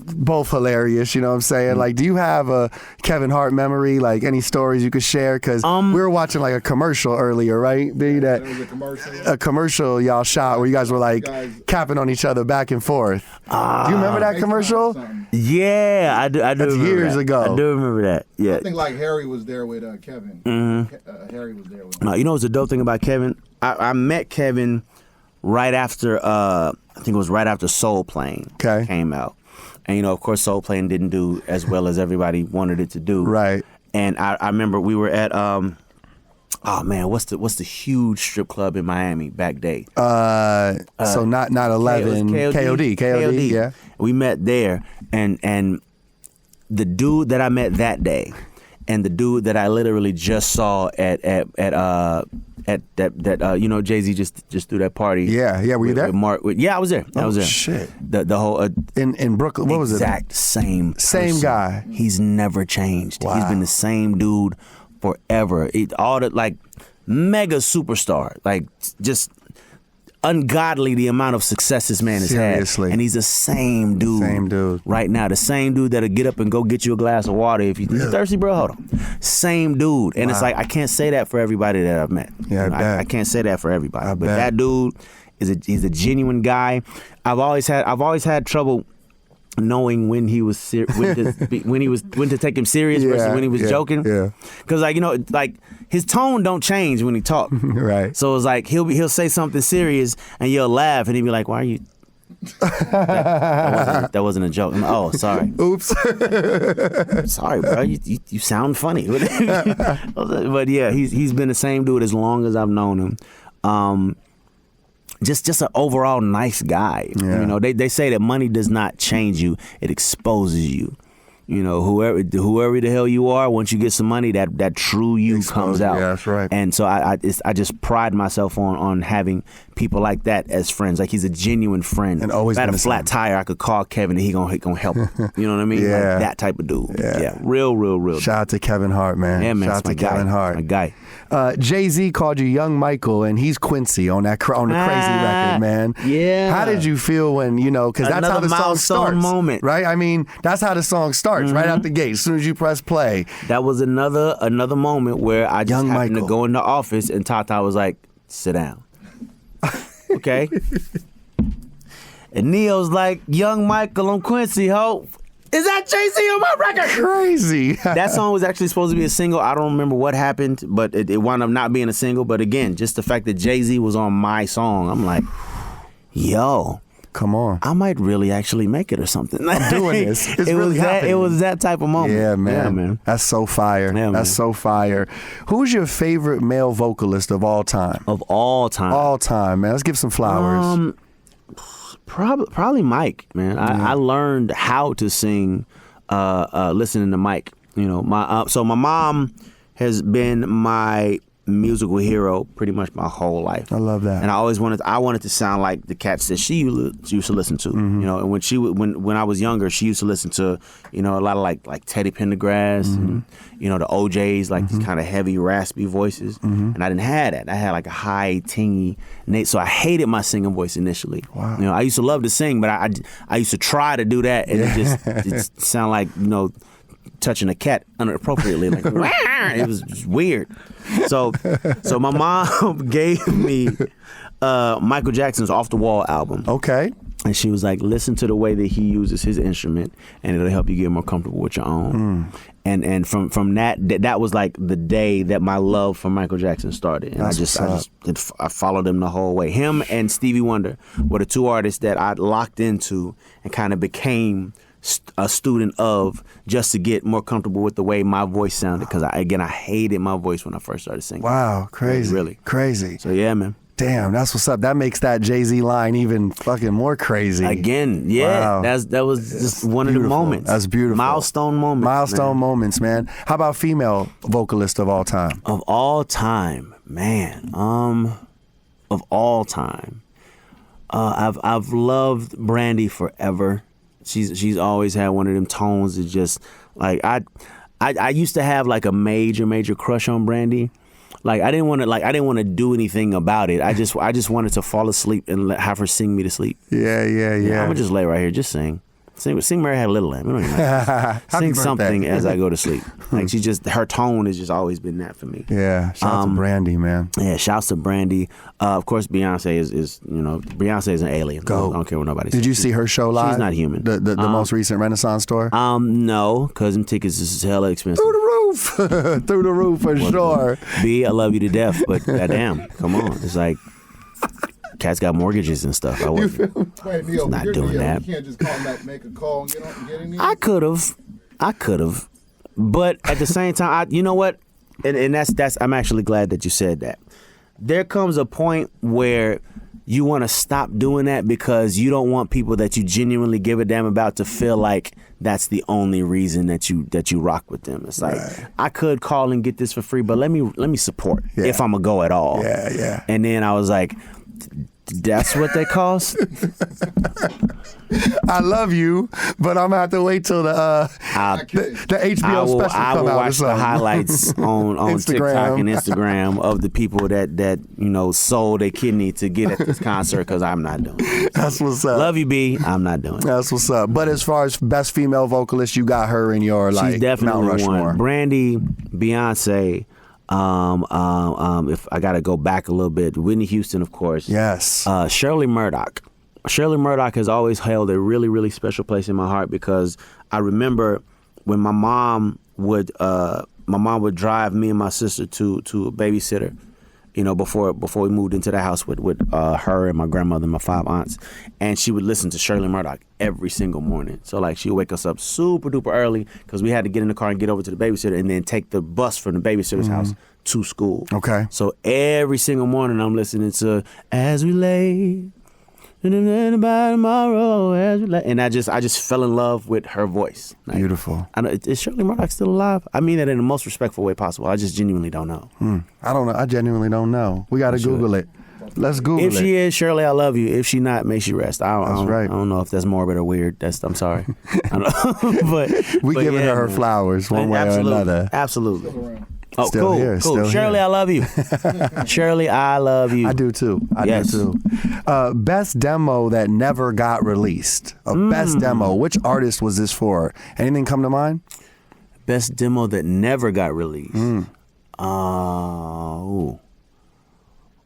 both hilarious, you know what I'm saying? Do you have a Kevin Hart memory, any stories you could share? Because we were watching a commercial earlier, right? There was a commercial. A commercial y'all shot where you guys were capping on each other back and forth. Do you remember that commercial? Yeah, I do. That's years ago. I do remember that. Yeah. I think Harry was there with Kevin. Harry was there with him. You know what's the dope thing about Kevin? I met Kevin right after I think it was right after Soul Plane came out. And, you know, of course, Soul Plane didn't do as well as everybody wanted it to do. Right. And I remember we were at, oh man, what's the huge strip club in Miami back day? So not 11, KOD, yeah. We met there, and the dude that I met that day, and the dude that I literally just saw at you know, Jay-Z just threw that party. Yeah, were you there? With Mark, yeah, I was there. I was there. Shit. The whole in Brooklyn, what was it? Exact same Same guy. He's never changed. Wow. He's been the same dude forever. All the like mega superstar, like just ungodly the amount of success this man has Seriously. had. And he's the same dude. Same dude. Right now. The same dude that'll get up and go get you a glass of water if you're thirsty, bro. Hold on. Same dude. And it's like, I can't say that for everybody that I've met. Yeah, I can't say that for everybody. But bet. that dude he's a genuine guy. I've always had trouble knowing when he was when to take him serious versus when he was joking. Yeah. Because like, you know, like his tone don't change when he talk. Right. So it's like he'll say something serious and you'll laugh and he'll be like, "Why are you?" that wasn't a joke. Oh, sorry. Oops. Sorry, bro. You sound funny. But yeah, he's been the same dude as long as I've known him. Just an overall nice guy. Yeah. You know, they say that money does not change you; it exposes you. You know, whoever the hell you are, once you get some money, that true you comes out. Yeah, that's right. And so I just pride myself on having people like that as friends. Like, he's a genuine friend. And always if I had been a the flat same. tire, I could call Kevin and he gonna help. You know what I mean? Yeah. Like that type of dude. Yeah. Real. Shout out to Kevin Hart, man. Yeah, man. Shout out to Kevin Hart. My guy. Jay-Z called you Young Michael, and he's Quincy on the Crazy record, man. Yeah. How did you feel when, you know, because that's how the song milestone starts. moment. Right? I mean, that's how the song starts, right out the gate, as soon as you press play. That was another moment where I just Young happened Michael. to go in the office and Tata was like, "Sit down." Okay. And Neo's like, "Young Michael on Quincy, ho. Is that Jay-Z on my record?" Crazy. That song was actually supposed to be a single. I don't remember what happened, but it wound up not being a single. But again, just the fact that Jay-Z was on my song, I'm like, yo, Come on. I might really actually make it or something. I'm doing this. It's really happening. It was that type of moment. Yeah, man. Yeah, man. That's so fire. Yeah, That's man. so fire. Who's your favorite male vocalist of all time? Of all time. All time, man. Let's give some flowers. Probably Mike, man. I learned how to sing listening to Mike. You know, my mom has been my musical hero pretty much my whole life. I love that. And I wanted to sound like the cats that she used to listen to. You know, and when I was younger, she used to listen to, you know, a lot of like Teddy Pendergrass and, you know, the OJs, like these kind of heavy, raspy voices. And I didn't have that. I had like a high, tingy, so I hated my singing voice initially. Wow. You know, I used to love to sing, but I used to try to do that and it just sound like, you know, touching a cat inappropriately, like it was just weird. So my mom gave me Michael Jackson's Off the Wall album. Okay. And she was like, listen to the way that he uses his instrument, and it'll help you get more comfortable with your own. And from that was like the day that my love for Michael Jackson started. And I followed him the whole way. Him and Stevie Wonder were the two artists that I locked into and kind of became a student of, just to get more comfortable with the way my voice sounded, because I hated my voice when I first started singing. Wow, crazy. Really. Crazy. So yeah, man. Damn, that's what's up. That makes that Jay-Z line even fucking more crazy. Again, yeah. Wow. That was just one of the moments. That's beautiful. Milestone moments. Milestone moments, man. How about female vocalist of all time? Of all time, man. Of all time. I've loved Brandy forever. She's always had one of them tones that just like I used to have like a major crush on Brandy. Like I didn't want to do anything about it. I just wanted to fall asleep and have her sing me to sleep. Yeah. I'm gonna just lay right here, just sing Mary Had a Little Lamb. We don't even know. Sing something as I go to sleep. Like her tone has just always been that for me. Yeah, shout out to Brandy, man. Yeah, shouts to Brandy. Of course, Beyonce is you know, Beyonce is an alien. Go. I don't care what nobody says. Did you see her show live? She's not human. The most recent Renaissance tour? No, because them tickets is hella expensive. Through the roof. Through the roof for sure. B, I love you to death, but goddamn, come on. It's like, Cats got mortgages and stuff. I wasn't Wait, Neo, not you're doing Neo. that. You can't just call him back, make a call, and get in there. I could have, but at the same time, you know what? And that's. I'm actually glad that you said that. There comes a point where you want to stop doing that because you don't want people that you genuinely give a damn about to feel like that's the only reason that you rock with them. It's like, I could call and get this for free, but let me support if I'm gonna go at all. Yeah. And then I was like, that's what they cost? I love you, but I'm gonna have to wait till the HBO special I come will out. watch the highlights on TikTok and Instagram of the people that sold their kidney to get at this concert because I'm not doing it. That's what's up. Love you, B. I'm not doing it. That's what's up. But as far as best female vocalist, you got her in your She's definitely Mount Rushmore. one. Brandy, Beyonce. If I gotta go back a little bit, Whitney Houston, of course. Yes. Shirley Murdoch. Shirley Murdoch has always held a really, really special place in my heart because I remember when my mom would drive me and my sister to a babysitter, before we moved into the house with her and my grandmother and my 5 aunts, and she would listen to Shirley Murdoch every single morning. So like she'd wake us up super duper early because we had to get in the car and get over to the babysitter and then take the bus from the babysitter's house to school. Okay. So every single morning I'm listening to As We Lay. And I just fell in love with her voice. Like, beautiful. I know, is Shirley Murdoch still alive? I mean that in the most respectful way possible. I just genuinely don't know. I don't know. I genuinely don't know. We got to Google it. Let's Google it. If she is, Shirley, I love you. If she not, may she rest. I don't know if that's morbid or weird. I'm sorry. I don't know. but giving yeah, her flowers one way or another. Absolutely. Oh, Still cool, here, cool. still Shirley, here. I love you. Shirley, I love you. I do too. I do too. Best demo that never got released. Best demo. Which artist was this for? Anything come to mind? Best demo that never got released.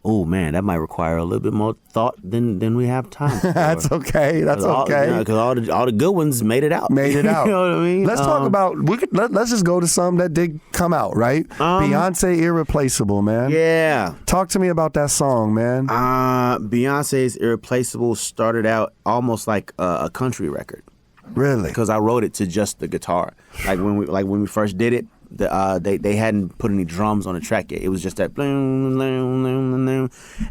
Oh man, that might require a little bit more thought than we have time for. That's okay. That's okay. Because all the good ones made it out. Made it out. You know what I mean? Let's talk about. Let's just go to some that did come out. Right. Beyonce, Irreplaceable, man. Yeah. Talk to me about that song, man. Beyonce's Irreplaceable started out almost like a country record. Really? Because I wrote it to just the guitar. Like when we first did it. They hadn't put any drums on the track yet. It was just that bling, bling, bling, bling.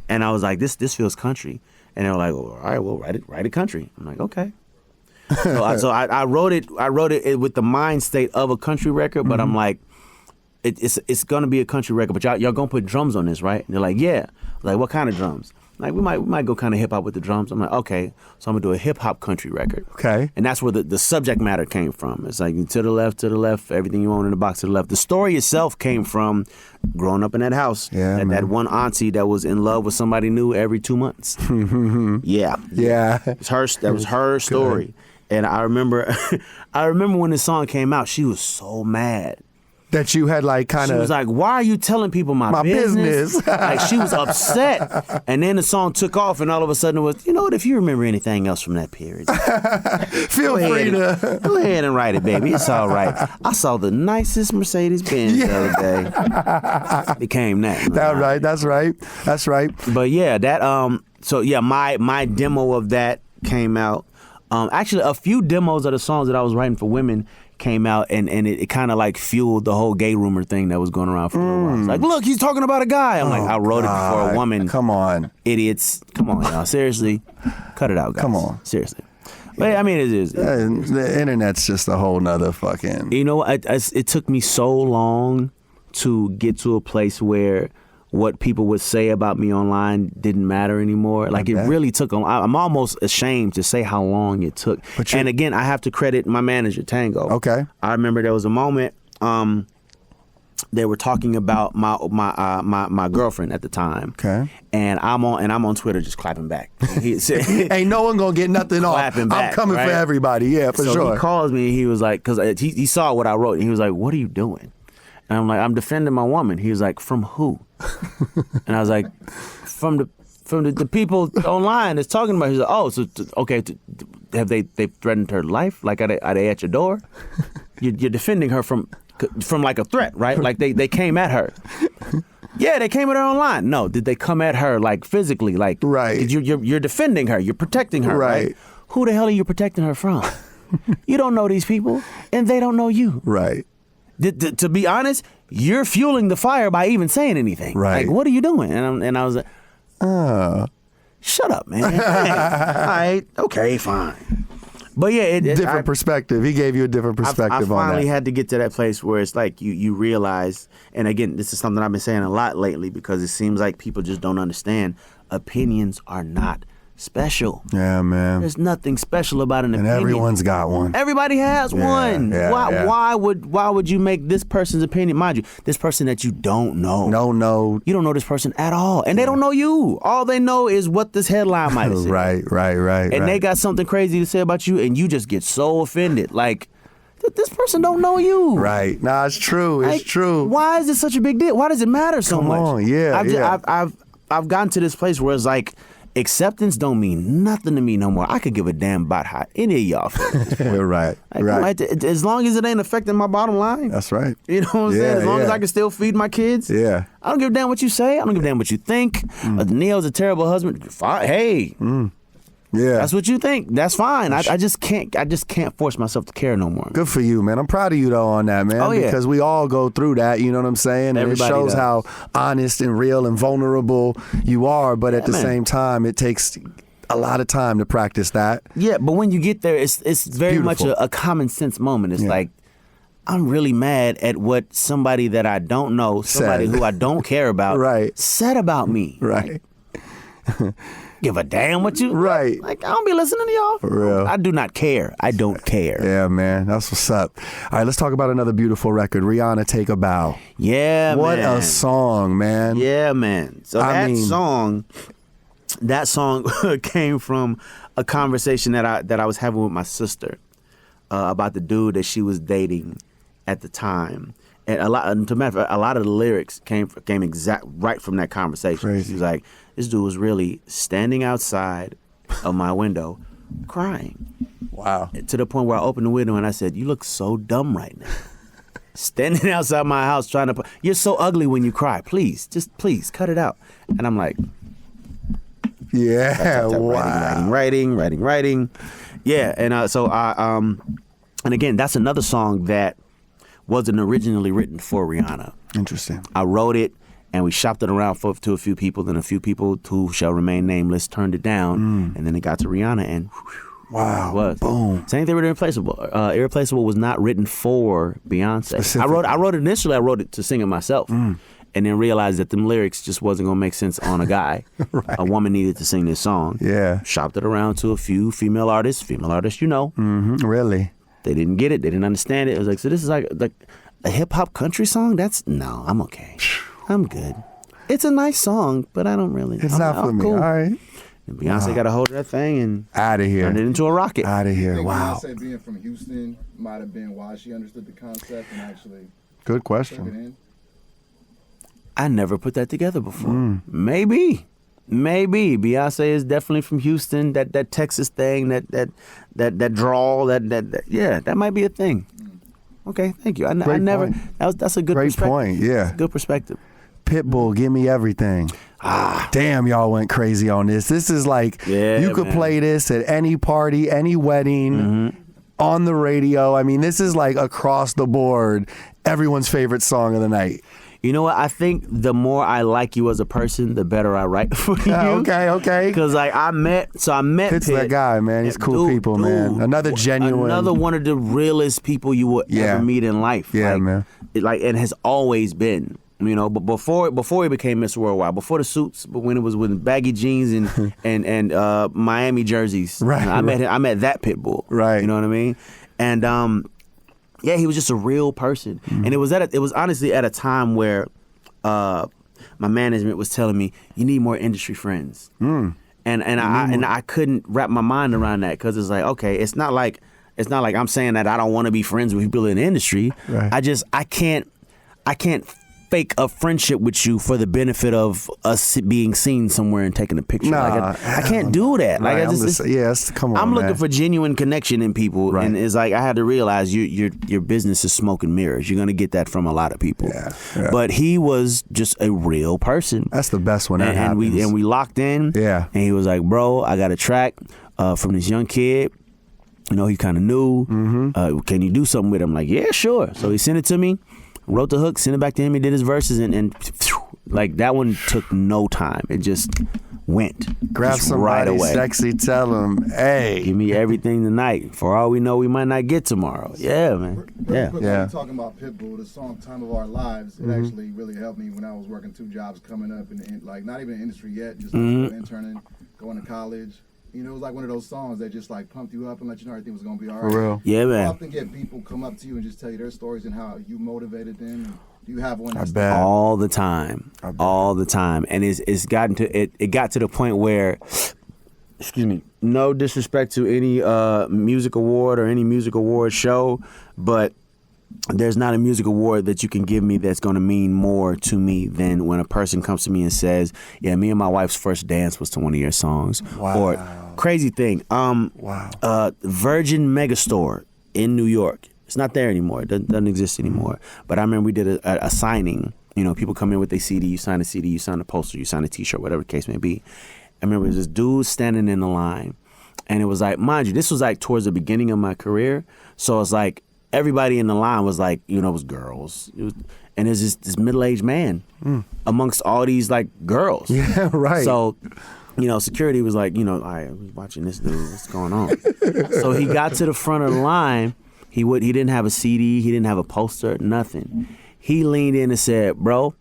And I was like, this feels country. And they were like, well, all right, well, write it country. I'm like, okay. So I wrote it with the mind state of a country record, but I'm like, it's gonna be a country record, but y'all gonna put drums on this, right? And they're like, yeah. Like, what kind of drums? Like, we might go kind of hip hop with the drums. I'm like, okay, so I'm gonna do a hip hop country record. Okay. And that's where the subject matter came from. It's like to the left, everything you own in the box to the left. The story itself came from growing up in that house. Yeah, that one auntie that was in love with somebody new every 2 months. Yeah. That was her story. Good. And I remember when the song came out, she was so mad. That you had like kind of. She was like, "Why are you telling people my business?" Like she was upset, and then the song took off, and all of a sudden it was, you know what? If you remember anything else from that period, feel free to go ahead and write it, baby. It's all right. I saw the nicest Mercedes Benz the other day. It became that. That's right. But yeah, that So yeah, my demo of that came out. Actually, a few demos of the songs that I was writing for women came out, and it kind of like fueled the whole gay rumor thing that was going around for a while. It's like, look, he's talking about a guy. I'm like, I wrote it for a woman. Come on. Idiots. Come on, y'all. Seriously. Cut it out, guys. Come on. Seriously. But I mean, it is. The internet's just a whole nother fucking. You know, it took me so long to get to a place where what people would say about me online didn't matter anymore. Like, it really took. I'm almost ashamed to say how long it took. And again, I have to credit my manager, Tango. Okay. I remember there was a moment they were talking about my girlfriend at the time. Okay. And I'm on Twitter just clapping back. He said, ain't no one gonna get nothing off. Clapping back, I'm coming right? For everybody. Yeah, for so sure. He calls me. He was like, because he saw what I wrote. And he was like, "What are you doing?" And I'm like, "I'm defending my woman." He was like, "From who?" And I was like, from the people online that's talking about it. He's like, "Oh, so okay, have they threatened her life? Like, are they at your door? You're defending her from like a threat, right? Like they came at her." Yeah, they came at her online. No, did they come at her like physically? Like, right? You're defending her. You're protecting her. Right. Who the hell are you protecting her from? You don't know these people, and they don't know you. Right. To be honest, you're fueling the fire by even saying anything. Right. Like, what are you doing? And I was like, shut up, man. Hey, all right, okay, fine. But yeah, different perspective. He gave you a different perspective on that. I finally had to get to that place where it's like you realize, and again, this is something I've been saying a lot lately because it seems like people just don't understand. Opinions are not special. Yeah, man. There's nothing special about an opinion. And everyone's got one. Everybody has one. Yeah, why would you make this person's opinion? Mind you, this person that you don't know. No. You don't know this person at all. And they don't know you. All they know is what this headline might have said. Right. And they got something crazy to say about you, and you just get so offended. Like, this person don't know you. Right. Nah, it's true. It's true. Why is this such a big deal? Why does it matter so much? Come on, yeah. I've gotten to this place where it's like, acceptance don't mean nothing to me no more. I could give a damn about how any of y'all feel. Right. As long as it ain't affecting my bottom line. That's right. You know what I'm saying? As long as I can still feed my kids. Yeah. I don't give a damn what you say. I don't give a damn what you think. Neo's a terrible husband. Fine. Hey. Yeah. That's what you think. That's fine. I just can't force myself to care no more. Good for you, man. I'm proud of you though on that, man. Oh, yeah. Because we all go through that, you know what I'm saying? And Everybody it shows does. how honest and real and vulnerable you are, but at the same time it takes a lot of time to practice that. Yeah, but when you get there, it's very Beautiful. much a common sense moment. It's like, I'm really mad at what somebody that I don't know, somebody who I don't care about, said about me. Right. Like, give a damn what you... Right. Like, I don't be listening to y'all. For real. I do not care. I don't care. Yeah, man. That's what's up. All right, let's talk about another beautiful record. Rihanna, Take a Bow. Yeah, what man. What a song, man. Yeah, man. So that song came from a conversation that I was having with my sister about the dude that she was dating at the time. And a lot of the lyrics came right from that conversation. Crazy. She was like, this dude was really standing outside of my window crying. Wow. To the point where I opened the window and I said, you look so dumb right now. Standing outside my house trying to... You're so ugly when you cry. Please, just please, cut it out. And I'm like... Yeah, wow. Writing. Yeah, and so I... And again, that's another song that wasn't originally written for Rihanna. Interesting. I wrote it, and we shopped it around to a few people, then a few people who shall remain nameless turned it down, and then it got to Rihanna, and wow, it was. Boom. Same thing with Irreplaceable. Irreplaceable was not written for Beyonce. I wrote it initially. I wrote it to sing it myself, and then realized that them lyrics just wasn't gonna make sense on a guy. A woman needed to sing this song. Yeah. Shopped it around to a few female artists, you know. Mm-hmm. Really. They didn't get it. They didn't understand it. It was like, so this is like a hip-hop country song? No, I'm okay. I'm good. It's a nice song, but I don't really... It's not for me. Cool. All right. And Beyonce got a hold of that thing and... Out of here. Turned it into a rocket. Out of here. I think wow. Beyonce being from Houston might have been why she understood the concept and actually... Good took it question. in. I never put that together before. Maybe Beyonce is definitely from Houston. That Texas thing, that drawl, that might be a thing. Okay, thank you. I never. Point. That's a good Great perspective. point. Yeah. Good perspective. Pitbull, give me everything. Damn, y'all went crazy on this. This is like you could play this at any party, any wedding, on the radio. I mean, this is like across the board, everyone's favorite song of the night. You know what? I think the more I like you as a person, the better I write for you. Okay. Because like I met Pitt's Pitt. that guy, man. He's cool people, man. Another one of the realest people you will ever meet in life. Yeah, man. And has always been. You know, but before he became Mr. Worldwide, before the suits, but when it was with baggy jeans and Miami jerseys, right? You know, I met that Pitbull, right? You know what I mean? And yeah, he was just a real person, and it was honestly at a time where my management was telling me you need more industry friends, and I couldn't wrap my mind around that because it's like, okay, it's not like I'm saying that I don't want to be friends with people in the industry. Right. I can't fake a friendship with you for the benefit of us being seen somewhere and taking a picture. Nah, I can't do that. Like, right, come on, I'm looking man. for genuine connection in people, Right. and it's like I had to realize your business is smoke and mirrors. You're gonna get that from a lot of people. Yeah. But he was just a real person. That's the best when that and happens. we locked in. Yeah. And he was like, bro, I got a track from this young kid. You know, he kind of new. Mm-hmm. Can you do something with him? I'm like, yeah, sure. So he sent it to me. Wrote the hook, sent it back to him. He did his verses, and like that one took no time. It just went. Grab just somebody right away. sexy, tell them, hey. Give me everything tonight. For all we know, we might not get tomorrow. Yeah, man. Yeah. Yeah. Talking about Pitbull, the song "Time of Our Lives," it actually really helped me when I was working 2 jobs coming up, and like not even in the industry yet, just like interning, going to college. You know, it was like one of those songs that just like pumped you up and let you know everything was gonna be all right. For real. Yeah, I man. often get people come up to you and just tell you their stories and how you motivated them. Do you have one? I That's bet. All the time. All the time. And it's gotten to it got to the point where, excuse me, no disrespect to any music award or any music award show, but there's not a music award that you can give me that's going to mean more to me than when a person comes to me and says, yeah, me and my wife's first dance was to one of your songs. Wow. Or crazy thing, Virgin Megastore in New York. It's not there anymore. It doesn't exist anymore. But I remember we did a signing. You know, people come in with their CD, you sign a CD, you sign a poster, you sign a T-shirt, whatever the case may be. I remember there was this dude standing in the line, and it was like, mind you, this was like towards the beginning of my career. So it's like, everybody in the line was like, you know, it was girls. And there's this middle-aged man amongst all these, like, girls. Yeah, right. So, you know, security was like, you know, all right, I'm watching this dude. What's going on? So he got to the front of the line. He didn't have a CD. He didn't have a poster, nothing. He leaned in and said, bro,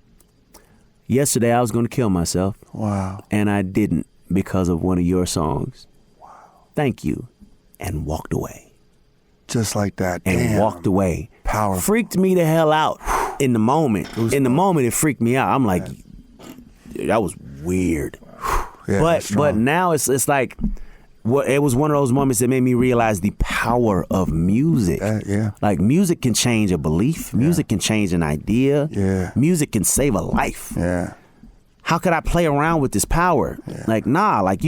yesterday I was going to kill myself. Wow. And I didn't because of one of your songs. Wow. Thank you. And walked away. Just like that. And Damn. walked away. Powerful. Freaked me the hell out in the moment. In the moment, it freaked me out. I'm like, that was weird. Yeah, but now it's like, it was one of those moments that made me realize the power of music. Yeah. Like, music can change a belief. Music can change an idea. Yeah. Music can save a life. Yeah. How could I play around with this power? Yeah. Like, nah, like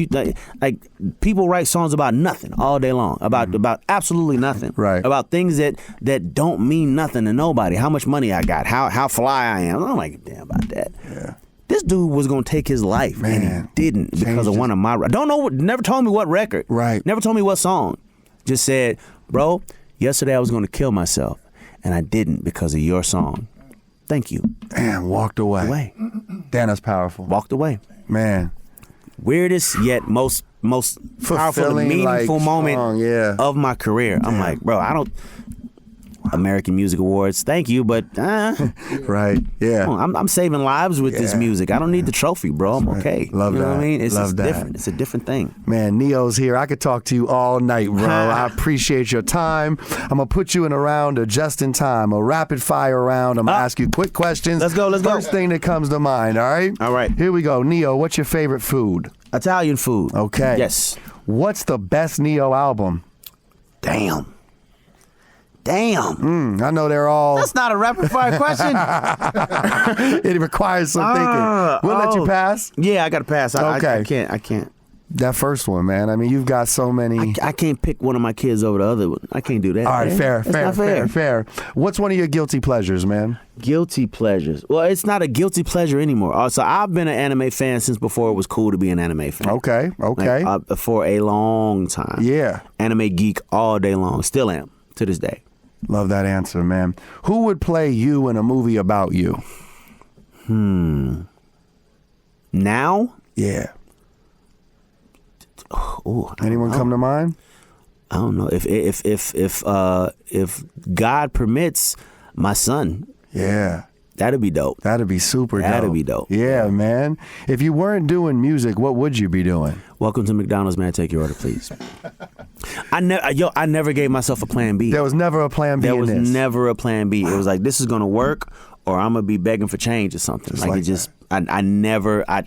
people write songs about nothing all day long, about absolutely nothing. Right. About things that don't mean nothing to nobody. How much money I got, how fly I am. I don't like a damn about that. Yeah. This dude was gonna take his life, and he didn't because of one of my. Don't know. Never told me what record. Right. Never told me what song. Just said, bro, yesterday I was gonna kill myself, and I didn't because of your song. Thank you. Damn, walked away. Damn, that's powerful. Walked away. Man. Weirdest yet most powerful and Fulfilling, meaningful like, moment strong, yeah. of my career. I'm like, bro, I don't. American Music Awards, thank you, but Right. Yeah. I'm saving lives with this music. I don't need the trophy, bro. I'm okay. Love you know that. what I mean? It's Love that. different. It's a different thing. Man, Neo's here. I could talk to you all night, bro. I appreciate your time. I'm going to put you in a round of just in time, a rapid fire round. I'm going to ask you quick questions. Let's go. First thing that comes to mind, all right? All right. Here we go. Neo, what's your favorite food? Italian food. Okay. Yes. What's the best Neo album? Damn. I know they're all... That's not a rapid fire question. It requires some thinking. We'll let you pass. Yeah, I got to pass. Okay. I can't. That first one, man. I mean, you've got so many... I can't pick one of my kids over the other one. I can't do that. All right, man. That's not fair. What's one of your guilty pleasures, man? Guilty pleasures. Well, it's not a guilty pleasure anymore. So I've been an anime fan since before it was cool to be an anime fan. Okay. Like, for a long time. Yeah. Anime geek all day long. Still am to this day. Love that answer, man. Who would play you in a movie about you? Now? Yeah. Ooh, Anyone come to mind? I don't know. If God permits, my son. Yeah. That'd be dope. That'd be super dope. That'd be dope. Yeah, man. If you weren't doing music, what would you be doing? Welcome to McDonald's, man. Take your order, please. I never gave myself a plan B. There was never a plan B There in was this. never a plan B. It was like, this is gonna work, or I'm gonna be begging for change or something. Just like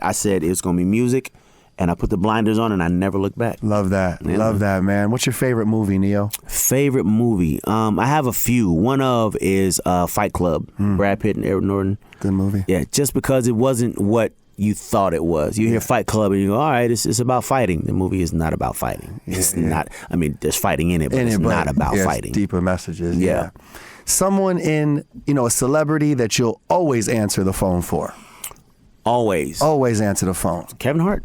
I said it was gonna be music, and I put the blinders on, and I never look back. Love that. Yeah. Love that, man. What's your favorite movie, Neo? Favorite movie? I have a few. One of is Fight Club. Brad Pitt and Edward Norton. Good movie. Yeah, just because it wasn't what you thought it was. You hear Fight Club and you go, all right, it's about fighting. The movie is not about fighting. It's not. I mean, there's fighting in it, but it's not about fighting. It's deeper messages. Yeah. Someone in, a celebrity that you'll always answer the phone for. Always. Always answer the phone. Kevin Hart.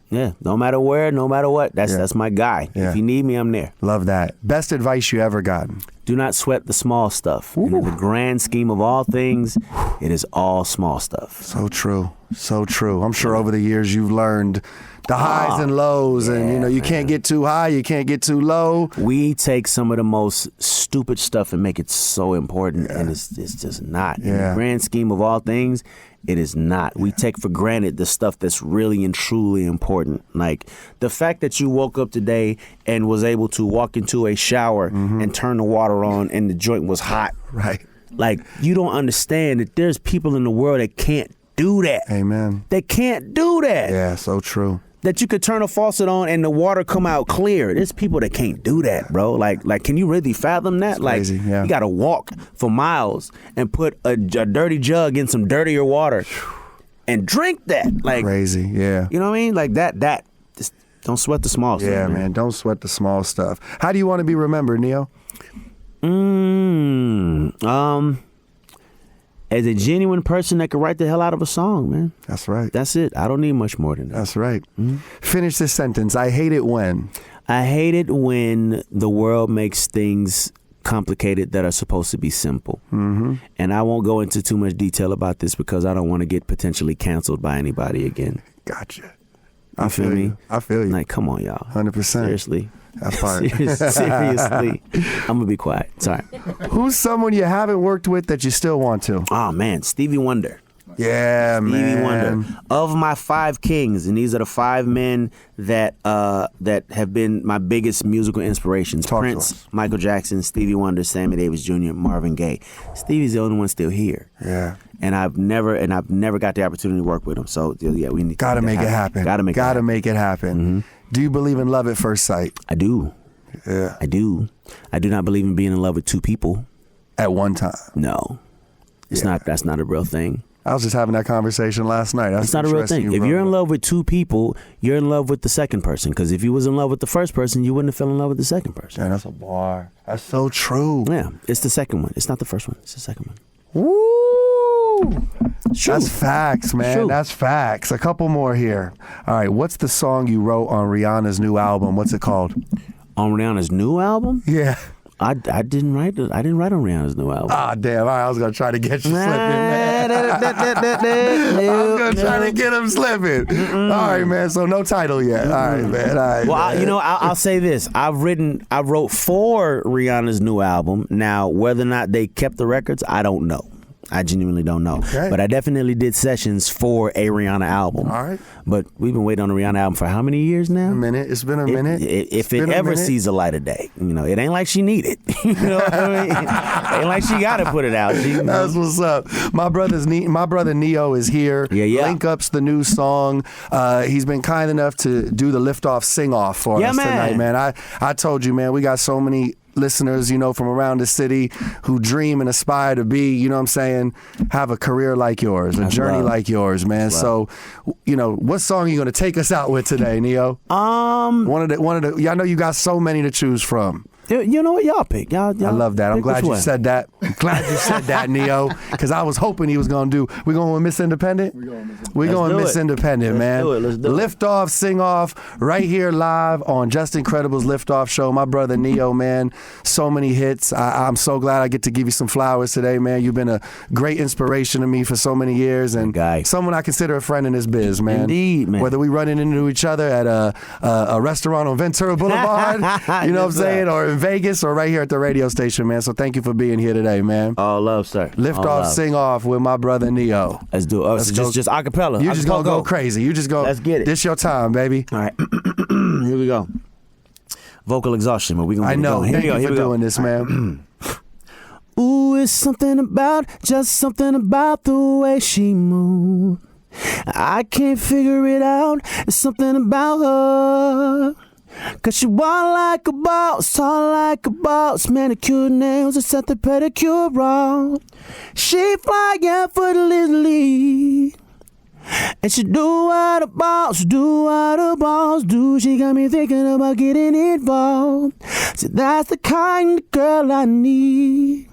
Yeah, no matter where, no matter what, that's my guy. Yeah. If you need me, I'm there. Love that. Best advice you ever gotten? Do not sweat the small stuff. In the grand scheme of all things, it is all small stuff. So true. So true. I'm sure over the years you've learned the highs and lows, and you can't get too high, you can't get too low. We take some of the most stupid stuff and make it so important, and it's just not. In the grand scheme of all things, it is not. We take for granted the stuff that's really and truly important. Like the fact that you woke up today and was able to walk into a shower and turn the water on and the joint was hot. Right. Like, you don't understand that there's people in the world that can't do that. Amen. They can't do that. Yeah, so true. That you could turn a faucet on and the water come out clear. There's people that can't do that, bro. Like, can you really fathom that? It's crazy, you got to walk for miles and put a dirty jug in some dirtier water and drink that. Like, crazy, yeah. You know what I mean? Like that. Just don't sweat the small stuff. Yeah, man. Don't sweat the small stuff. How do you want to be remembered, Neo? As a genuine person that could write the hell out of a song, man. That's right. That's it. I don't need much more than that. That's right. Finish this sentence. I hate it when. I hate it when the world makes things complicated that are supposed to be simple. And I won't go into too much detail about this because I don't want to get potentially canceled by anybody again. Gotcha. You feel me? I feel you. Like, come on, y'all. 100%. Seriously. That part. Seriously. I'm going to be quiet. Sorry. Who's someone you haven't worked with that you still want to? Oh, man. Stevie Wonder. Yeah, Stevie man. Wonder. Of my 5 kings, and these are the 5 men that have been my biggest musical inspirations. Talk to Prince, us. Michael Jackson, Stevie Wonder, Sammy Davis Jr., Marvin Gaye. Stevie's the only one still here. Yeah. And I've never got the opportunity to work with him. So yeah, we need Gotta make it happen. Gotta make it happen. Do you believe in love at first sight? I do. Yeah. I do. I do not believe in being in love with 2 people. At one time. No. It's not. That's not a real thing. I was just having that conversation last night. That's not a real thing. If you're in love with 2 people, you're in love with the second person. Because if you was in love with the first person, you wouldn't have fell in love with the second person. Yeah, that's a bar. That's so true. Yeah, it's the second one. It's not the first one. It's the second one. Woo! True. That's facts, man. True. That's facts. A couple more here. All right, what's the song you wrote on Rihanna's new album? What's it called? On Rihanna's new album? Yeah. I didn't write it. I didn't write on Rihanna's new album. Ah, damn. All right, I was going to try to get you slipping, man. I was going to try to get him slipping. All right, man. So no title yet. All right, man. All right, Well, man. I'll say this. I wrote for Rihanna's new album. Now, whether or not they kept the records, I don't know. I genuinely don't know. Okay. But I definitely did sessions for a Rihanna album. All right. But we've been waiting on a Rihanna album for how many years now? A minute. It's been a minute. If it ever sees the light of day, it ain't like she need it. You know what I mean? Ain't like she got to put it out. That's what's up. My brother Neo is here. Yeah. Link Up's the new song. He's been kind enough to do the Liftoff sing-off for us tonight, man. I told you, man, we got so many listeners, from around the city who dream and aspire to be, you know what I'm saying, have a career like yours, a journey like yours, man. So, what song are you going to take us out with today, Neo? One of the. I know you got so many to choose from. You know what? Y'all pick. Y'all I love that. I'm pick glad which you one. said that. I'm glad you said that, Neo, because I was hoping he was going to do. We're going with Miss Independent? We're going Miss Independent, man. Let's do it. Lift Off, Sing Off, right here live on Just Incredible's Lift Off show. My brother Neo, man, so many hits. I'm so glad I get to give you some flowers today, man. You've been a great inspiration to me for so many years, and someone I consider a friend in this biz, man. Indeed, man. Whether we running into each other at a restaurant on Ventura Boulevard, you know what I'm saying, or in Vegas, or right here at the radio station, man. So thank you for being here today, man. All love, sir. Lift All Off, love. Sing Off with my brother Neo. Let's do it. Just acapella. You just gonna go crazy. You just go. Let's get it. This your time, baby. All right. Here we go. Vocal exhaustion, but we gonna. I know. Here Thank we go. you Here for we go. doing this, man. Ooh, it's just something about the way she moves. I can't figure it out. It's something about her. Cause she walk like a boss, talk like a boss, manicured nails and set the pedicure wrong. She fly out for the Italy. And she do what a boss, do what a boss do. She got me thinking about getting involved. See, that's the kind of girl I need.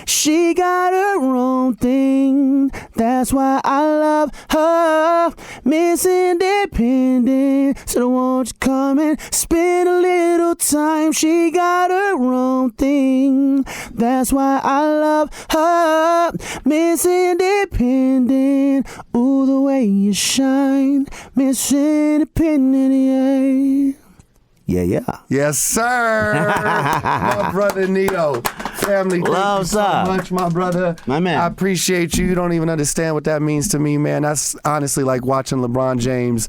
She got her own thing. That's why I love her. Miss Independent. So won't you come and spend a little time? She got her own thing. That's why I love her. Miss Independent. Ooh, the way you shine. Miss Independent, yeah. Yeah. Yes, sir. My brother Neo. Family, thank you so much, my brother. My man. I appreciate you. You don't even understand what that means to me, man. That's honestly like watching LeBron James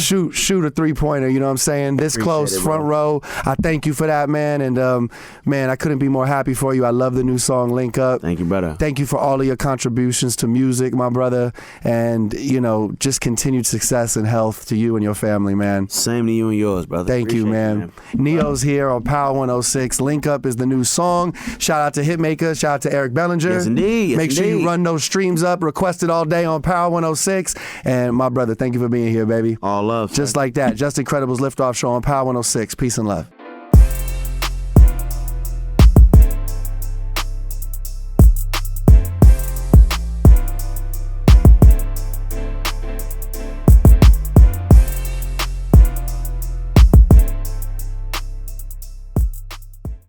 shoot a three-pointer, you know what I'm saying? This close, front row. I thank you for that, man. And, man, I couldn't be more happy for you. I love the new song, Link Up. Thank you, brother. Thank you for all of your contributions to music, my brother. And, you know, just continued success and health to you and your family, man. Same to you and yours, brother. Thank you, man. Neo's here on Power 106. Link Up is the new song. Shout out to Hitmaker. Shout out to Eric Bellinger. Yes, indeed. Yes, Make sure you run those streams up. Request it all day on Power 106. And my brother, thank you for being here, baby. All love. Just like that. Just Incredible's Liftoff Show on Power 106. Peace and love.